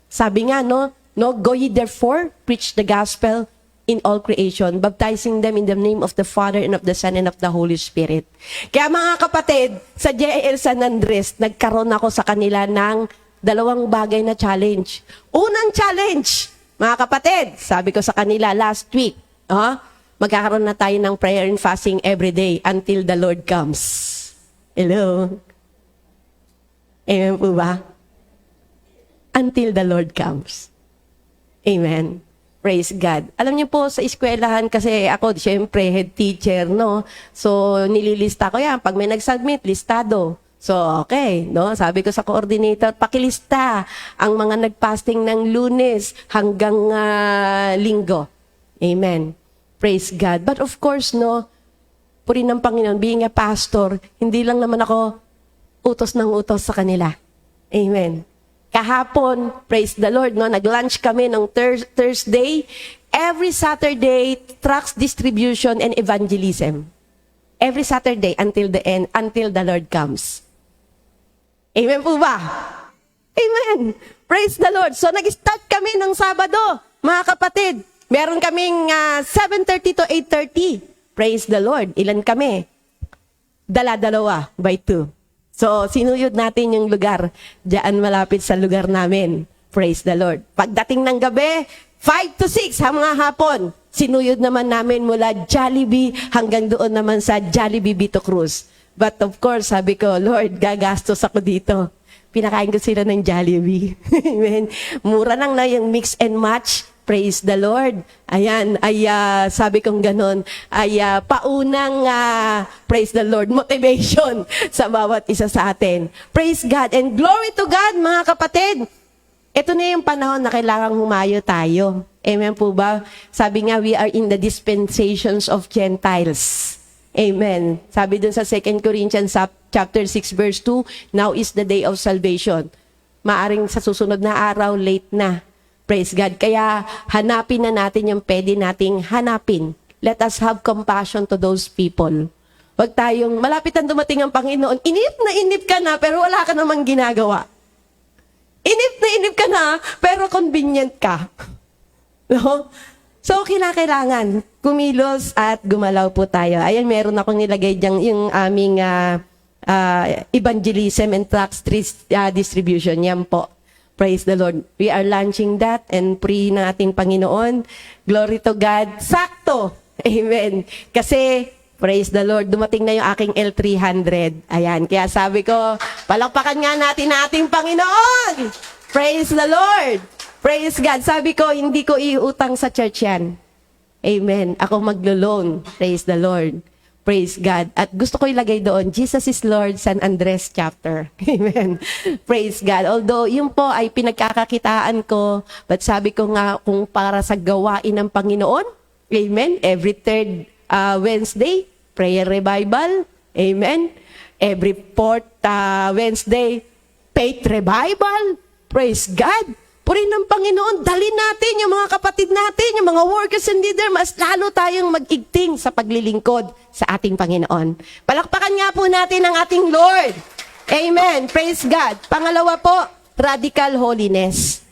Sabi nga, no, go ye therefore, preach the gospel in all creation, baptizing them in the name of the Father and of the Son and of the Holy Spirit. Kaya mga kapatid, sa JL San Andres, nagkaroon ako sa kanila ng dalawang bagay na challenge. Unang challenge, mga kapatid, sabi ko sa kanila last week, magkakaroon na tayo ng prayer and fasting every day until the Lord comes. Hello? Amen po ba? Until the Lord comes. Amen. Praise God. Alam niyo po, sa eskwelahan kasi ako, siyempre, head teacher, no? So, nililista ko yan. Pag may nag-submit, listado. So, okay, no? Sabi ko sa coordinator, pakilista ang mga nag-fasting ng Lunes hanggang Linggo. Amen. Praise God. But of course, no, purihin ng Panginoon, being a pastor, hindi lang naman ako utos ng utos sa kanila. Amen. Kahapon, praise the Lord, no, nag-lunch kami ng Thursday. Every Saturday, tracts distribution and evangelism. Every Saturday until the end, until the Lord comes. Amen po ba? Amen. Praise the Lord. So, nag-start kami ng Sabado, mga kapatid. Meron kaming 7:30 to 8:30. Praise the Lord. Ilan kami? Dala-dalawa by 2. So, sinuyod natin yung lugar. Diyan malapit sa lugar namin. Praise the Lord. Pagdating ng gabi, 5 to 6, mga hapon. Sinuyod naman namin mula Jollibee hanggang doon naman sa Jollibee Vito Cruz. But of course, sabi ko, Lord, gagastos ako dito. Pinakain ko sila ng Jollibee. Amen. Mura lang na yung mix and match. Praise the Lord. Ayan, ay sabi kong ganon, ay paunang, praise the Lord, motivation sa bawat isa sa atin. Praise God and glory to God, mga kapatid. Ito na yung panahon na kailangang humayo tayo. Amen po ba? Sabi nga, we are in the dispensations of Gentiles. Amen. Sabi dun sa 2 Corinthians chapter 6 verse 2, now is the day of salvation. Maaring sa susunod na araw, late na. Praise God. Kaya hanapin na natin yung pwede nating hanapin. Let us have compassion to those people. Huwag tayong, malapit ang dumating ang Panginoon, inip ka na, pero wala ka namang ginagawa. Inip ka na, pero convenient ka. No? So, kailangan kumilos at gumalaw po tayo. Ayan, meron akong nilagay dyan yung aming evangelism and tracts distribution. Yan po. Praise the Lord. We are launching that and pray ng ating Panginoon. Glory to God. Sakto. Amen. Kasi, praise the Lord, dumating na yung aking L300. Ayan. Kaya sabi ko, palakpakan nga natin ang ating Panginoon. Praise the Lord. Praise God. Sabi ko, hindi ko iutang sa church yan. Amen. Ako maglo-loan. Praise the Lord. Praise God. At gusto ko ilagay doon, Jesus is Lord, San Andres chapter. Amen. Praise God. Although, yun po ay pinagkakakitaan ko, but sabi ko nga, kung para sa gawain ng Panginoon, amen, every third Wednesday, prayer revival, amen, every fourth Wednesday, faith revival, praise God. Purihin ng Panginoon, dalhin natin yung mga kapatid natin, yung mga workers and leader, mas lalo tayong mag-igting sa paglilingkod sa ating Panginoon. Palakpakan nga po natin ang ating Lord. Amen. Praise God. Pangalawa po, radical holiness.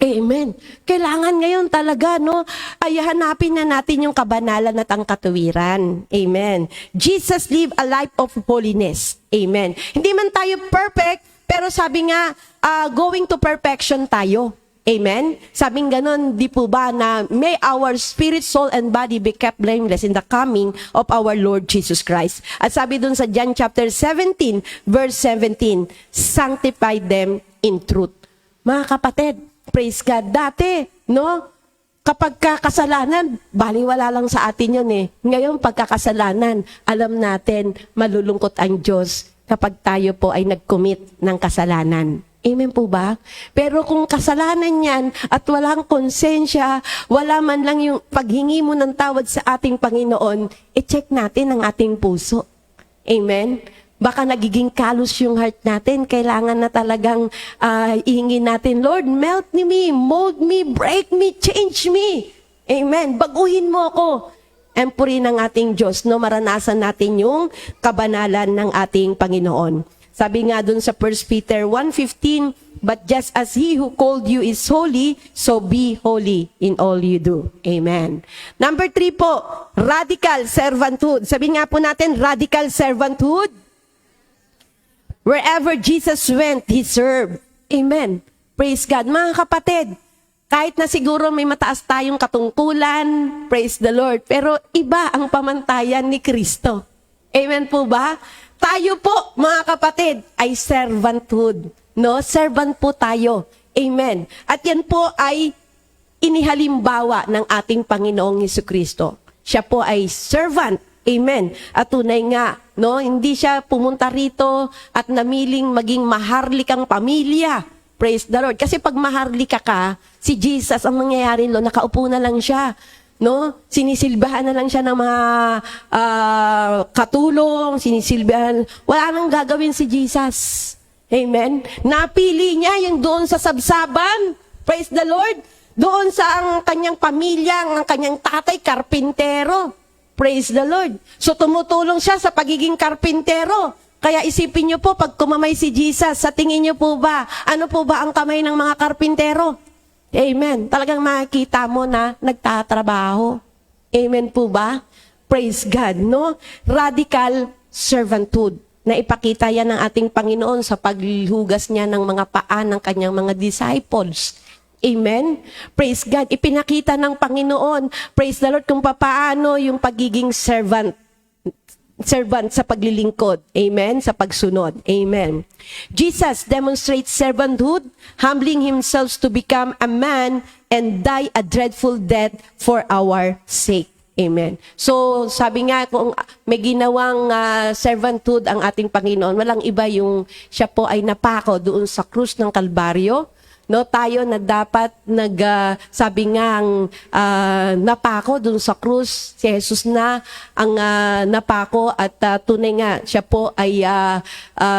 Amen. Kailangan ngayon talaga, no, ay hanapin na natin yung kabanalan at ang katuwiran. Amen. Jesus lived a life of holiness. Amen. Hindi man tayo perfect, pero sabi nga, going to perfection tayo. Amen? Sabing ganon, di po ba na may our spirit, soul, and body be kept blameless in the coming of our Lord Jesus Christ. At sabi dun sa John chapter 17, verse 17, sanctify them in truth. Mga kapatid, praise God, dati, no? Kapag kasalanan, baliwala lang sa atin yun eh. Ngayon, pagkakasalanan, alam natin, malulungkot ang Diyos kapag tayo po ay nag-commit ng kasalanan. Amen po ba? Pero kung kasalanan yan at walang konsensya, wala man lang yung paghingi mo ng tawad sa ating Panginoon, i-check natin ang ating puso. Amen? Baka nagiging kalus yung heart natin. Kailangan na talagang ihingi natin, Lord, melt me, mold me, break me, change me. Amen. Baguhin mo ako. And purihin ng ating Diyos, no, maranasan natin yung kabanalan ng ating Panginoon. Sabi nga dun sa 1 Peter 1:15, but just as He who called you is holy, so be holy in all you do. Amen. Number 3 po, radical servanthood. Sabi nga po natin, radical servanthood. Wherever Jesus went, He served. Amen. Praise God. Mga kapatid, kahit na siguro may mataas tayong katungkulan, praise the Lord, pero iba ang pamantayan ni Kristo. Amen po ba? Tayo po, mga kapatid, ay servanthood. No? Servant po tayo. Amen. At yan po ay inihalimbawa ng ating Panginoong Jesucristo. Siya po ay servant. Amen. At tunay nga, no, hindi siya pumunta rito at namiling maging maharlikang pamilya. Praise the Lord. Kasi pag maharlika ka, si Jesus, ang nangyayari, nakaupo na lang siya. No? Sinisilbahan na lang siya ng mga katulong, sinisilbahan. Wala nang gagawin si Jesus. Amen. Napili niya yung doon sa sabsaban. Praise the Lord. Doon sa ang kanyang pamilya, ang kanyang tatay, karpintero. Praise the Lord. So tumutulong siya sa pagiging karpintero. Kaya isipin niyo po, pag kumamay si Jesus, sa tingin niyo po ba, ano po ba ang kamay ng mga karpintero? Amen. Talagang makikita mo na nagtatrabaho. Amen po ba? Praise God, no? Radical servanthood. Na ipakita yan ng ating Panginoon sa paghugas niya ng mga paa ng kanyang mga disciples. Amen? Praise God. Ipinakita ng Panginoon, praise the Lord, kung paano yung pagiging servant sa paglilingkod. Amen? Sa pagsunod. Amen. Jesus demonstrates servanthood, humbling Himself to become a man and die a dreadful death for our sake. Amen. So, sabi nga, kung may ginawang servanthood ang ating Panginoon, walang iba yung siya po ay napako doon sa krus ng Kalbaryo. No, tayo na dapat sabi nga ang napako dun sa krus, si Jesus na ang napako at tunay nga siya po ay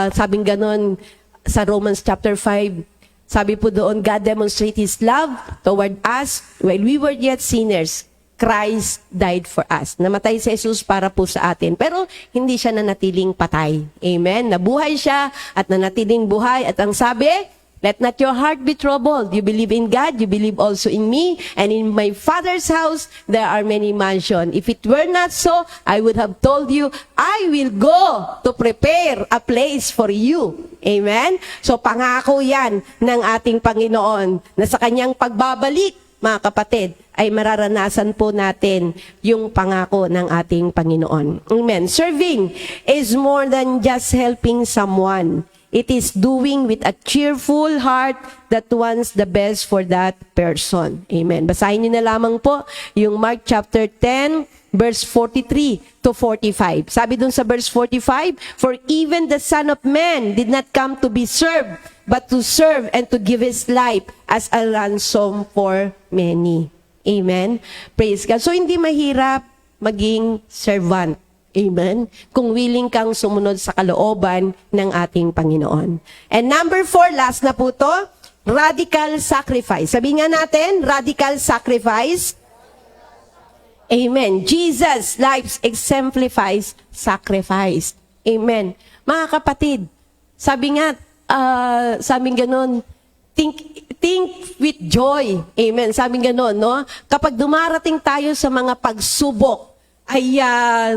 sabing ganon sa Romans chapter 5. Sabi po doon, God demonstrate His love toward us while we were yet sinners. Christ died for us. Namatay si Jesus para po sa atin. Pero hindi siya nanatiling patay. Amen. Nabuhay siya at nanatiling buhay. At ang sabi, let not your heart be troubled. You believe in God, you believe also in me. And in my Father's house, there are many mansions. If it were not so, I would have told you, I will go to prepare a place for you. Amen? So pangako yan ng ating Panginoon na sa kanyang pagbabalik, mga kapatid, ay mararanasan po natin yung pangako ng ating Panginoon. Amen. Serving is more than just helping someone. It is doing with a cheerful heart that wants the best for that person. Amen. Basahin niyo na lamang po yung Mark chapter 10, verse 43 to 45. Sabi dun sa verse 45, for even the Son of Man did not come to be served, but to serve and to give His life as a ransom for many. Amen. Praise God. So hindi mahirap maging servant. Amen? Kung willing kang sumunod sa kalooban ng ating Panginoon. And number 4, last na po to, Radical sacrifice. Sabi nga natin, radical sacrifice. Amen. Jesus' life exemplifies sacrifice. Amen. Mga kapatid, sabi nga, sabi ganun, think with joy. Amen. Sabi ganun, no? Kapag dumarating tayo sa mga pagsubok, ay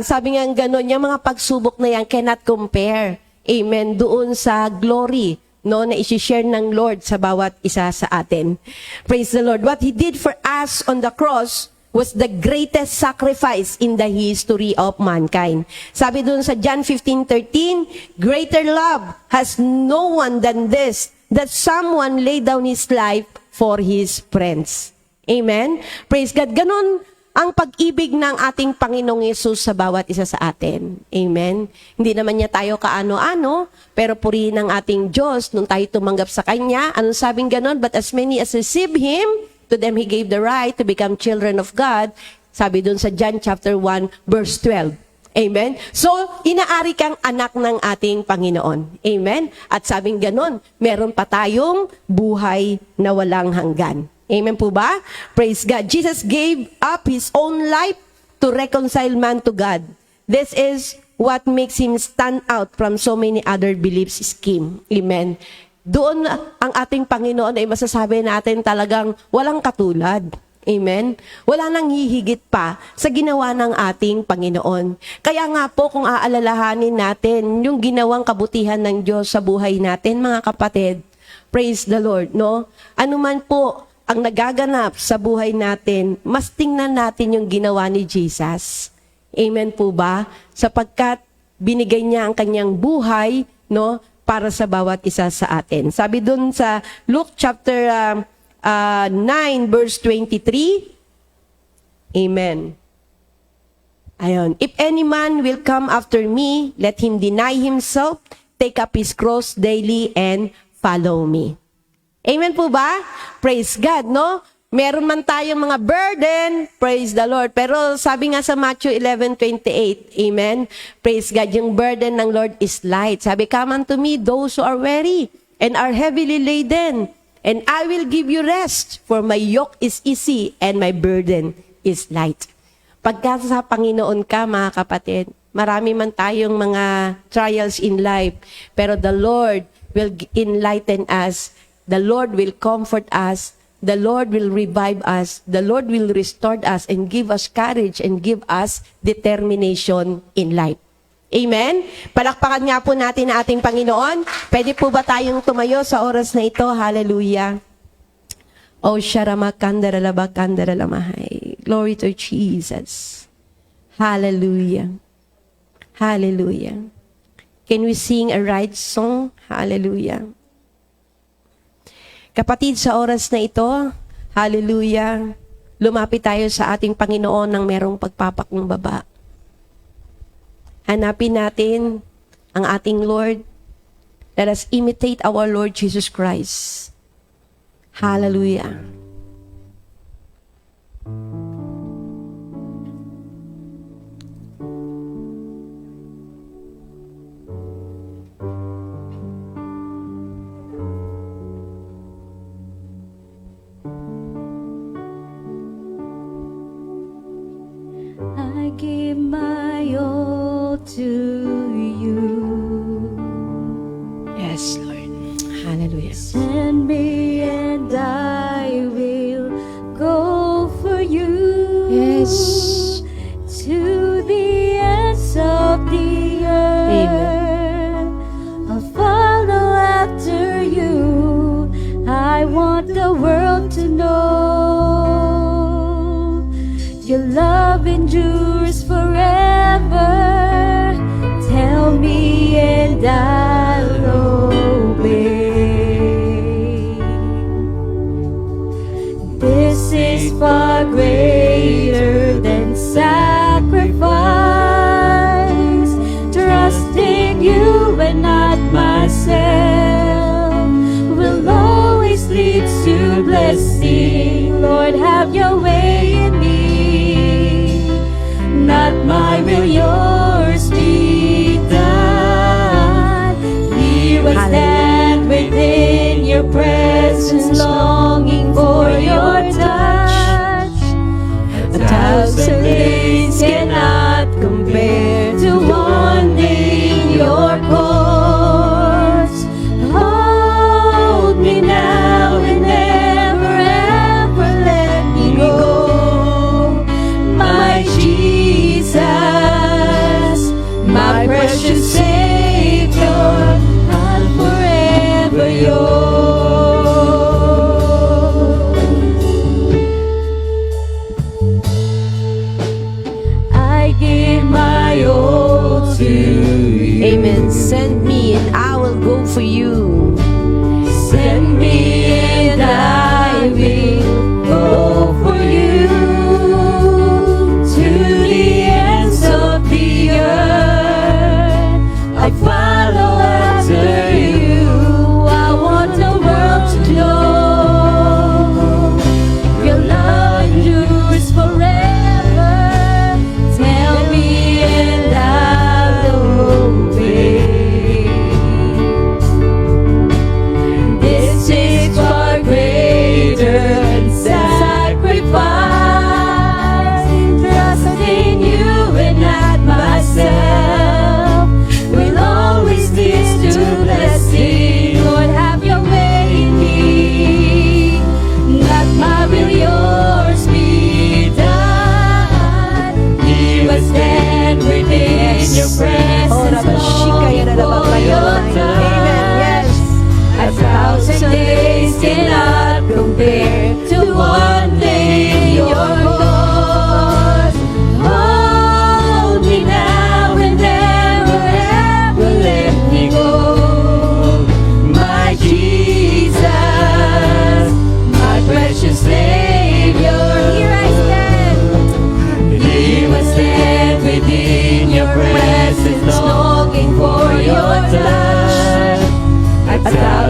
sabi nga ganun, yung mga pagsubok na yan cannot compare. Amen. Doon sa glory, no, na i-share ng Lord sa bawat isa sa atin. Praise the Lord. What He did for us on the cross was the greatest sacrifice in the history of mankind. Sabi dun sa John 15:13, greater love has no one than this, that someone lay down his life for his friends. Amen? Praise God. Ganun ang pag-ibig ng ating Panginoong Yesus sa bawat isa sa atin. Amen? Hindi naman niya tayo kaano-ano, pero purihin ng ating Diyos nung tayo tumanggap sa Kanya. Anong sabing ganon? But as many as receive Him, to them He gave the right to become children of God. Sabi dun sa John chapter 1, verse 12. Amen? So, inaari kang anak ng ating Panginoon. Amen? At sabing ganon, meron pa tayong buhay na walang hanggan. Amen po ba? Praise God. Jesus gave up His own life to reconcile man to God. This is what makes Him stand out from so many other beliefs scheme. Amen. Doon ang ating Panginoon ay masasabi natin talagang walang katulad. Amen? Wala nang hihigit pa sa ginawa ng ating Panginoon. Kaya nga po kung aalalahanin natin yung ginawang kabutihan ng Diyos sa buhay natin, mga kapatid, praise the Lord, no? Ano man po ang nagaganap sa buhay natin, mas tingnan natin yung ginawa ni Jesus. Amen po ba? Sapagkat binigay niya ang kanyang buhay, no, para sa bawat isa sa atin. Sabi dun sa Luke chapter 9 verse 23, amen. Ayon. If any man will come after me, let him deny himself, take up his cross daily, and follow me. Amen po ba? Praise God, no? Meron man tayong mga burden, praise the Lord. Pero sabi nga sa Matthew 11:28, amen? Praise God, yung burden ng Lord is light. Sabi, come unto me, those who are weary and are heavily laden, and I will give you rest, for my yoke is easy and my burden is light. Pagka sa Panginoon ka, mga kapatid, marami man tayong mga trials in life, pero the Lord will enlighten us. The Lord will comfort us. The Lord will revive us. The Lord will restore us and give us courage and give us determination in life. Amen? Palakpakan nga po natin ang ating Panginoon. Pwede po ba tayong tumayo sa oras na ito? Hallelujah. Oh, sharamakandaralamahai. Glory to Jesus. Hallelujah. Hallelujah. Can we sing a right song? Hallelujah. Kapatid, sa oras na ito, hallelujah, lumapit tayo sa ating Panginoon ng merong pagpapakumbaba. Hanapin natin ang ating Lord. Let us imitate our Lord Jesus Christ. Hallelujah. I give my all to you. Yes, Lord. Hallelujah. Send me and I will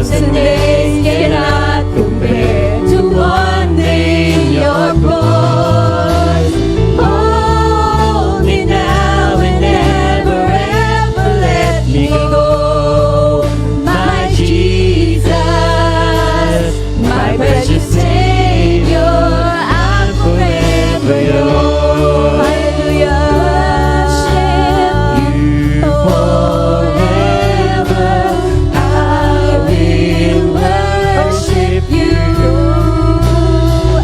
1,000 days cannot compare to one day in your cross. Hold me now and never ever let me go. My Jesus, my precious Savior, I'm forever yours. Hallelujah. You forever, I will worship you.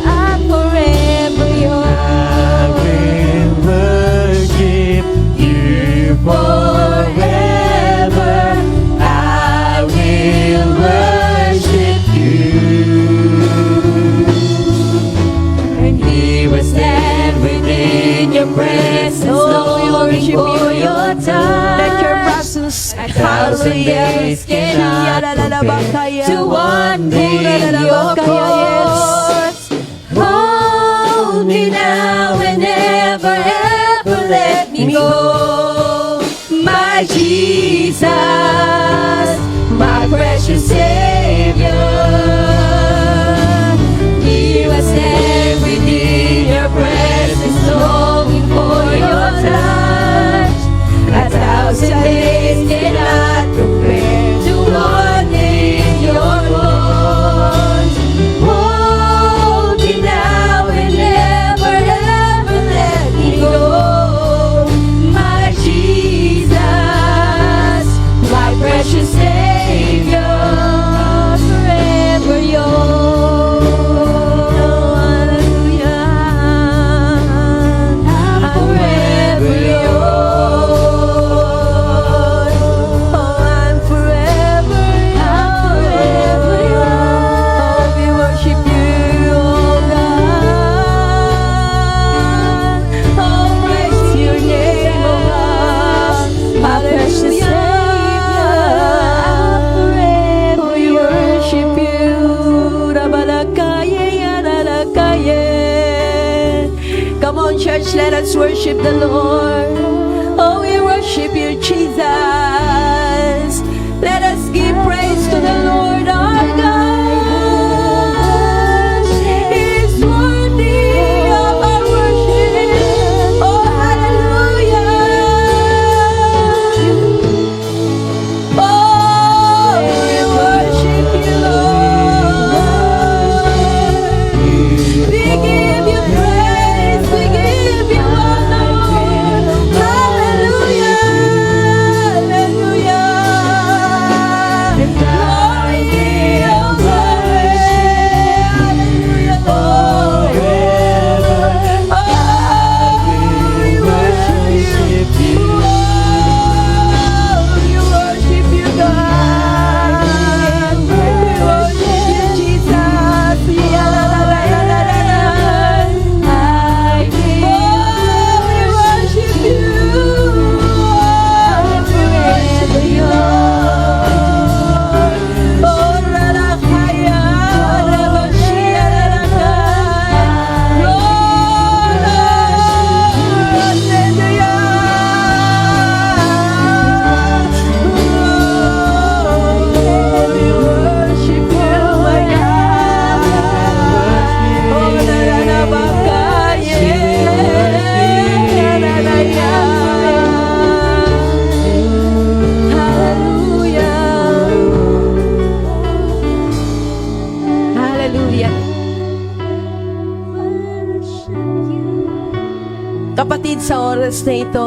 I'm forever yours. I will worship you Forever, I will worship you. And here I stand within your presence, longing for your touch. Let your presence, 1,000 days cannot compare to one day in your courts. Hold me now and never ever let me go. My Jesus, my precious Savior. Here I stand within your presence, longing for your touch. 1,000 days cannot compare to one day in your cross. Hold me now and never ever let me go. My Jesus, my precious Savior, forever yours. Hallelujah. I'm forever yours. Oh, I'm forever yours. Oh, we worship you, oh God. Oh, praise your name, oh God. My precious Savior, forever we worship you. Rabalakaye, yaralakaye. Come on, church, let us worship the Lord. Oh, we worship you, Jesus. Let us give praise to the Lord our God. He is worthy of our worship. Oh, hallelujah. Oh, we worship you, Lord. We give you praise, we give you honor. Hallelujah, hallelujah. Glory, oh glory. Hallelujah, Lord. Oh, we worship you. Oh, we worship you, God. We worship you, Jesus. Yeah, la, la, la, la, la, la, la. Oh, we worship you. Oh, forever yours. Oh, la, la, kaya, la, la, shia, la, la, kaya. Lord, hallelujah. We worship you, my God. Oh, la, la, la, bakaya. La, la, la, ya. Hallelujah. Hallelujah. Kapatid, sa oras na ito,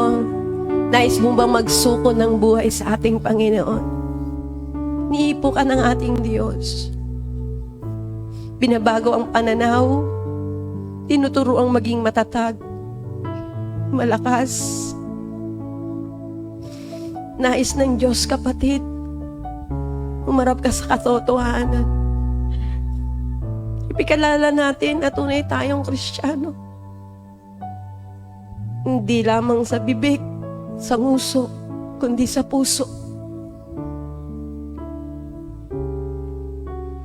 nais mo bang magsuko ng buhay sa ating Panginoon? Niipo ka ng ating Diyos. Binabago ang pananaw, tinuturo ang maging matatag, malakas. Nais ng Diyos, kapatid, umarap ka sa katotohanan. Ipikilala natin na tunay tayong Kristiyano. Hindi lamang sa bibig, sa nguso, kundi sa puso.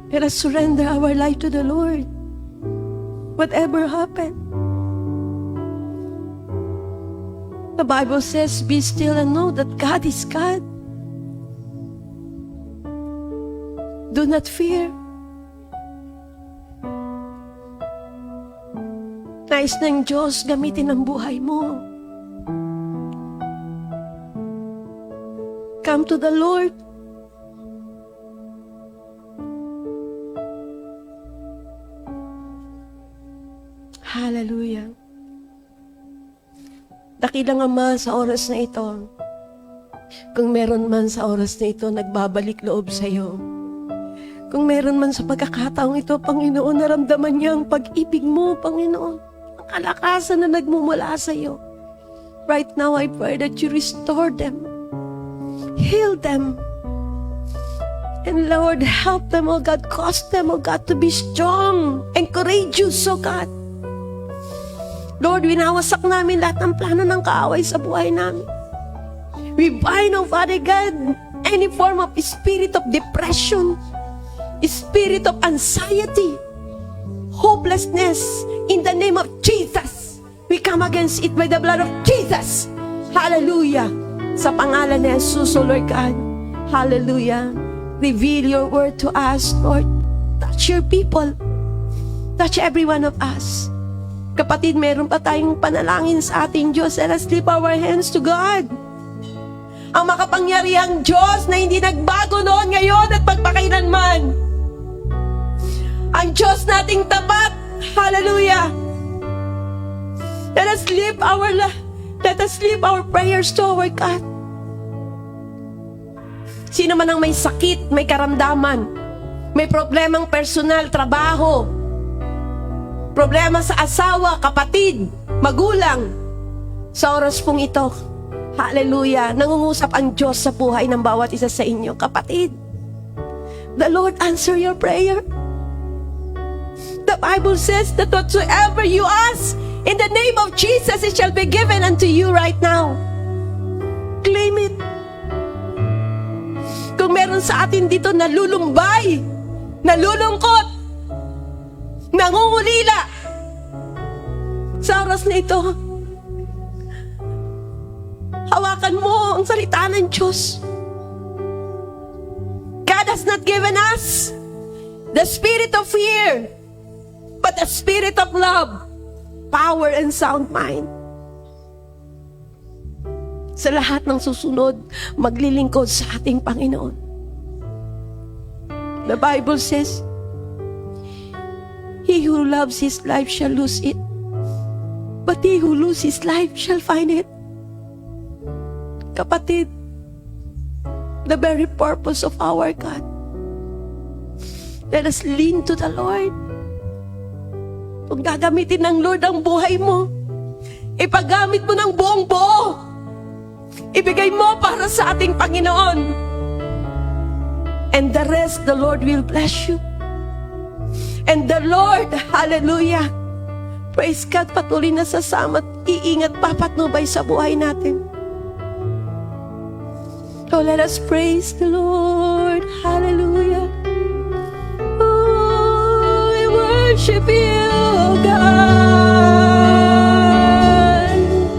Let us surrender our life to the Lord. Whatever happened. The Bible says, be still and know that God is God. Do not fear. Nais ng Diyos gamitin ang buhay mo. Come to the Lord. Hallelujah. Dakilang Ama, sa oras na ito, kung meron man sa oras na ito nagbabalik loob sa iyo, kung meron man sa pagkakataong ito, Panginoon, naramdaman niya ang pag-ibig mo, Panginoon, ang kalakasan na nagmumula sa iyo. Right now, I pray that you restore them, heal them, and Lord, help them, oh God, cause them, oh God, to be strong and courageous, oh God. Lord, winawasak namin lahat ng plano ng kaaway sa buhay namin. We bind, oh Father God, any form of spirit of depression, spirit of anxiety, hopelessness, in the name of Jesus. We come against it by the blood of Jesus. Hallelujah. Sa pangalan ni Jesus, O Lord God. Hallelujah. Reveal your word to us, Lord. Touch your people. Touch every one of us. Kapatid, meron pa tayong panalangin sa ating Diyos. Let us lift our hands to God. Ang makapangyarihang Diyos na hindi nagbago noon, ngayon at pagpakailanman. Ang Diyos nating tapat. Hallelujah. Let us lift our prayers to our God. Sino man ang may sakit, may karamdaman, may problemang personal, trabaho, problema sa asawa, kapatid, magulang, sa oras pong ito, hallelujah, nangungusap ang Diyos sa buhay ng bawat isa sa inyo. Kapatid, the Lord answer your prayer. The Bible says that whatsoever you ask, in the name of Jesus, it shall be given unto you right now. Claim it. Kung meron sa atin dito nalulumbay, nalulungkot, nangungulila, sa oras na ito, hawakan mo ang salita ng Diyos. God has not given us the spirit of fear, but the spirit of love, power, and sound mind. Sa lahat ng susunod, maglilingkod sa ating Panginoon. The Bible says, he who loves his life shall lose it, but he who loses his life shall find it. Kapatid, the very purpose of our God, let us lean to the Lord. Kung gagamitin ng Lord ang buhay mo, ipagamit mo ng buong buo. Ibigay mo para sa ating Panginoon. And the rest, the Lord will bless you. And the Lord, hallelujah, praise God, patuloy na sasama at iingat papatnubay sa buhay natin. So let us praise the Lord. Hallelujah. Oh, we worship you, God.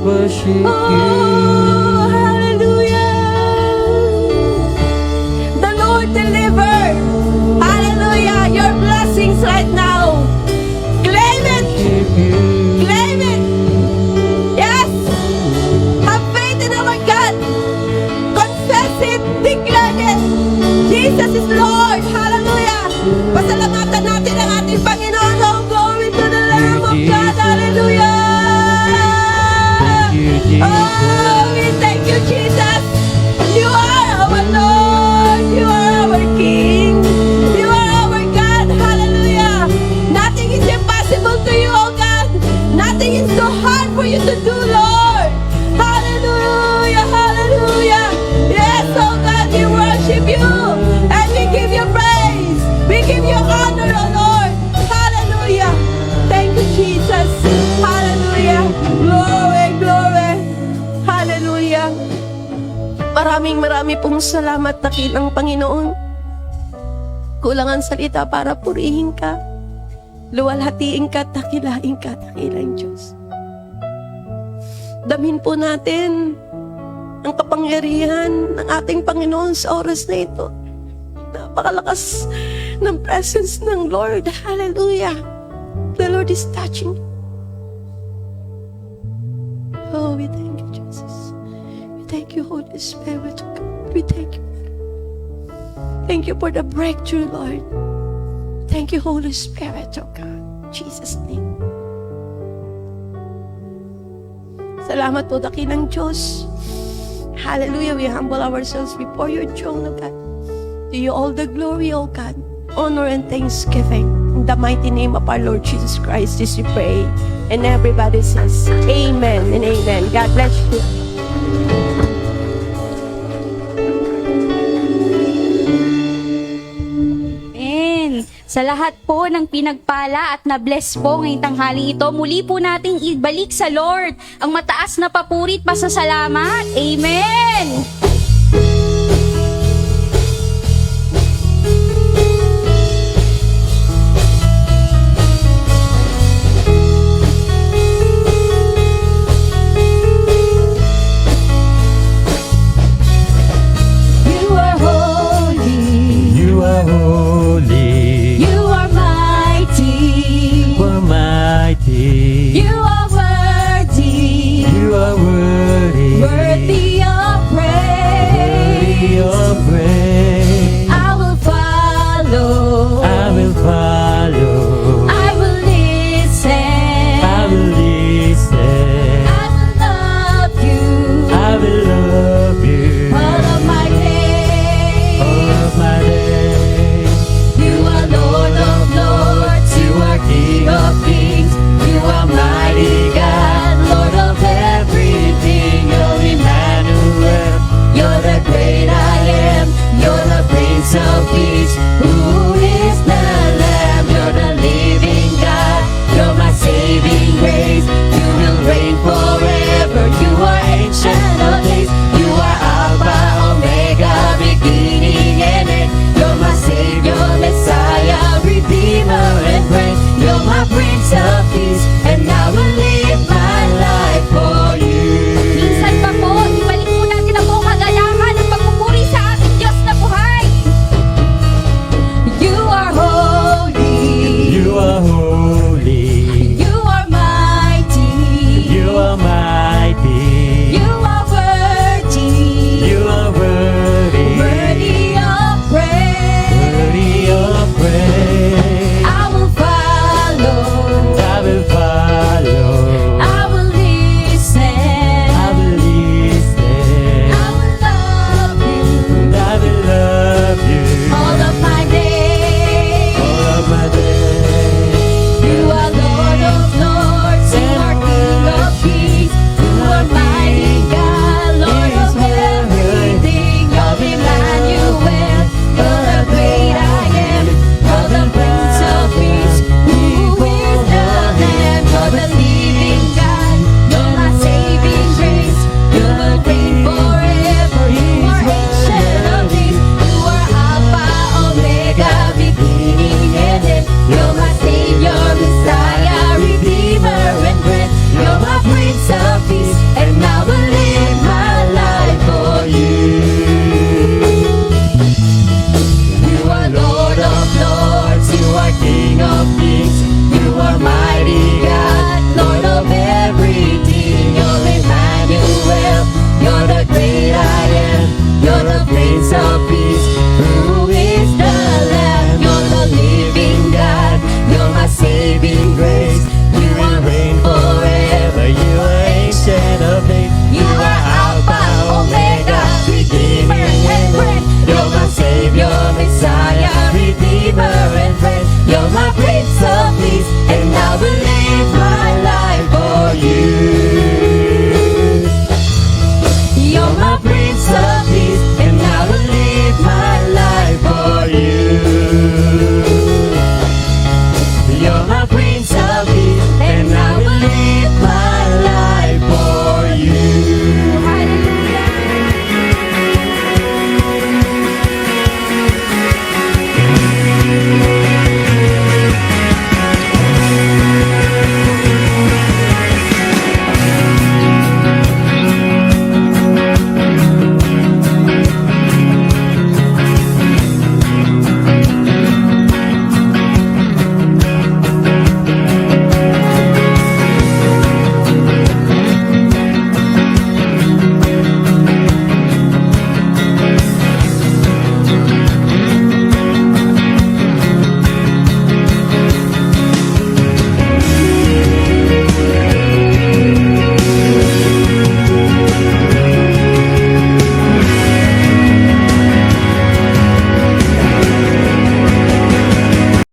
Worship you. Oh, hallelujah. The Lord deliver. Hallelujah. Your blessings right now. Claim it. Worship you. Claim it. Yes. Have faith in our God. Confess it. Declare it. Jesus is Lord. Hallelujah. Pasalamatan natin ang ating Panginoon. Oh, glory to the Lamb of God. Hallelujah. Oh, we thank you, Jesus. You are our Lord. You are our King. You are our God. Hallelujah. Nothing is impossible to you, oh God. Nothing is too hard for you to do, Lord. Hallelujah. Hallelujah. Yes, oh God, we worship you. And we give you praise. We give you honor, oh Lord. Hallelujah. Thank you, Jesus. Hallelujah. Glory, glory. Hallelujah. Marami pong salamat, dakilang Panginoon. Kulang ang salita para purihin ka. Luwalhatiin ka, dakilain ka, dakilang Diyos. Damin po natin ang kapangyarihan ng ating Panginoon sa oras na ito. napakalakas ng presence ng Lord. Hallelujah. The Lord is touching you. Oh, we thank you, Jesus. We thank you, Holy Spirit. We thank you. Thank you for the breakthrough, Lord. Thank you, Holy Spirit, oh God. In Jesus' name. Salamat po, dakilang Diyos. Hallelujah. We humble ourselves before your throne, oh God. To you all the glory, oh God. Honor and thanksgiving. In the mighty name of our Lord Jesus Christ, this we pray. And everybody says, Amen and Amen. God bless you. Amen. Sa lahat po ng pinagpala at na-bless po ngayong tanghali ito, muli po nating ibalik sa Lord ang mataas na papuri at pasasalamat. Amen. You are holy. You are holy. You are mighty. You are mighty. You are worthy. You are worthy. Worthy of Worthy praise. of praise. I will follow. I will follow. I will listen. I will listen. I will love you. I will love you. All of my days. All of my days. You are Lord of lords. You are King of kings. You are mighty God, Lord of everything. You're Emmanuel. You're the great I am. You're the Prince of Peace. Ooh.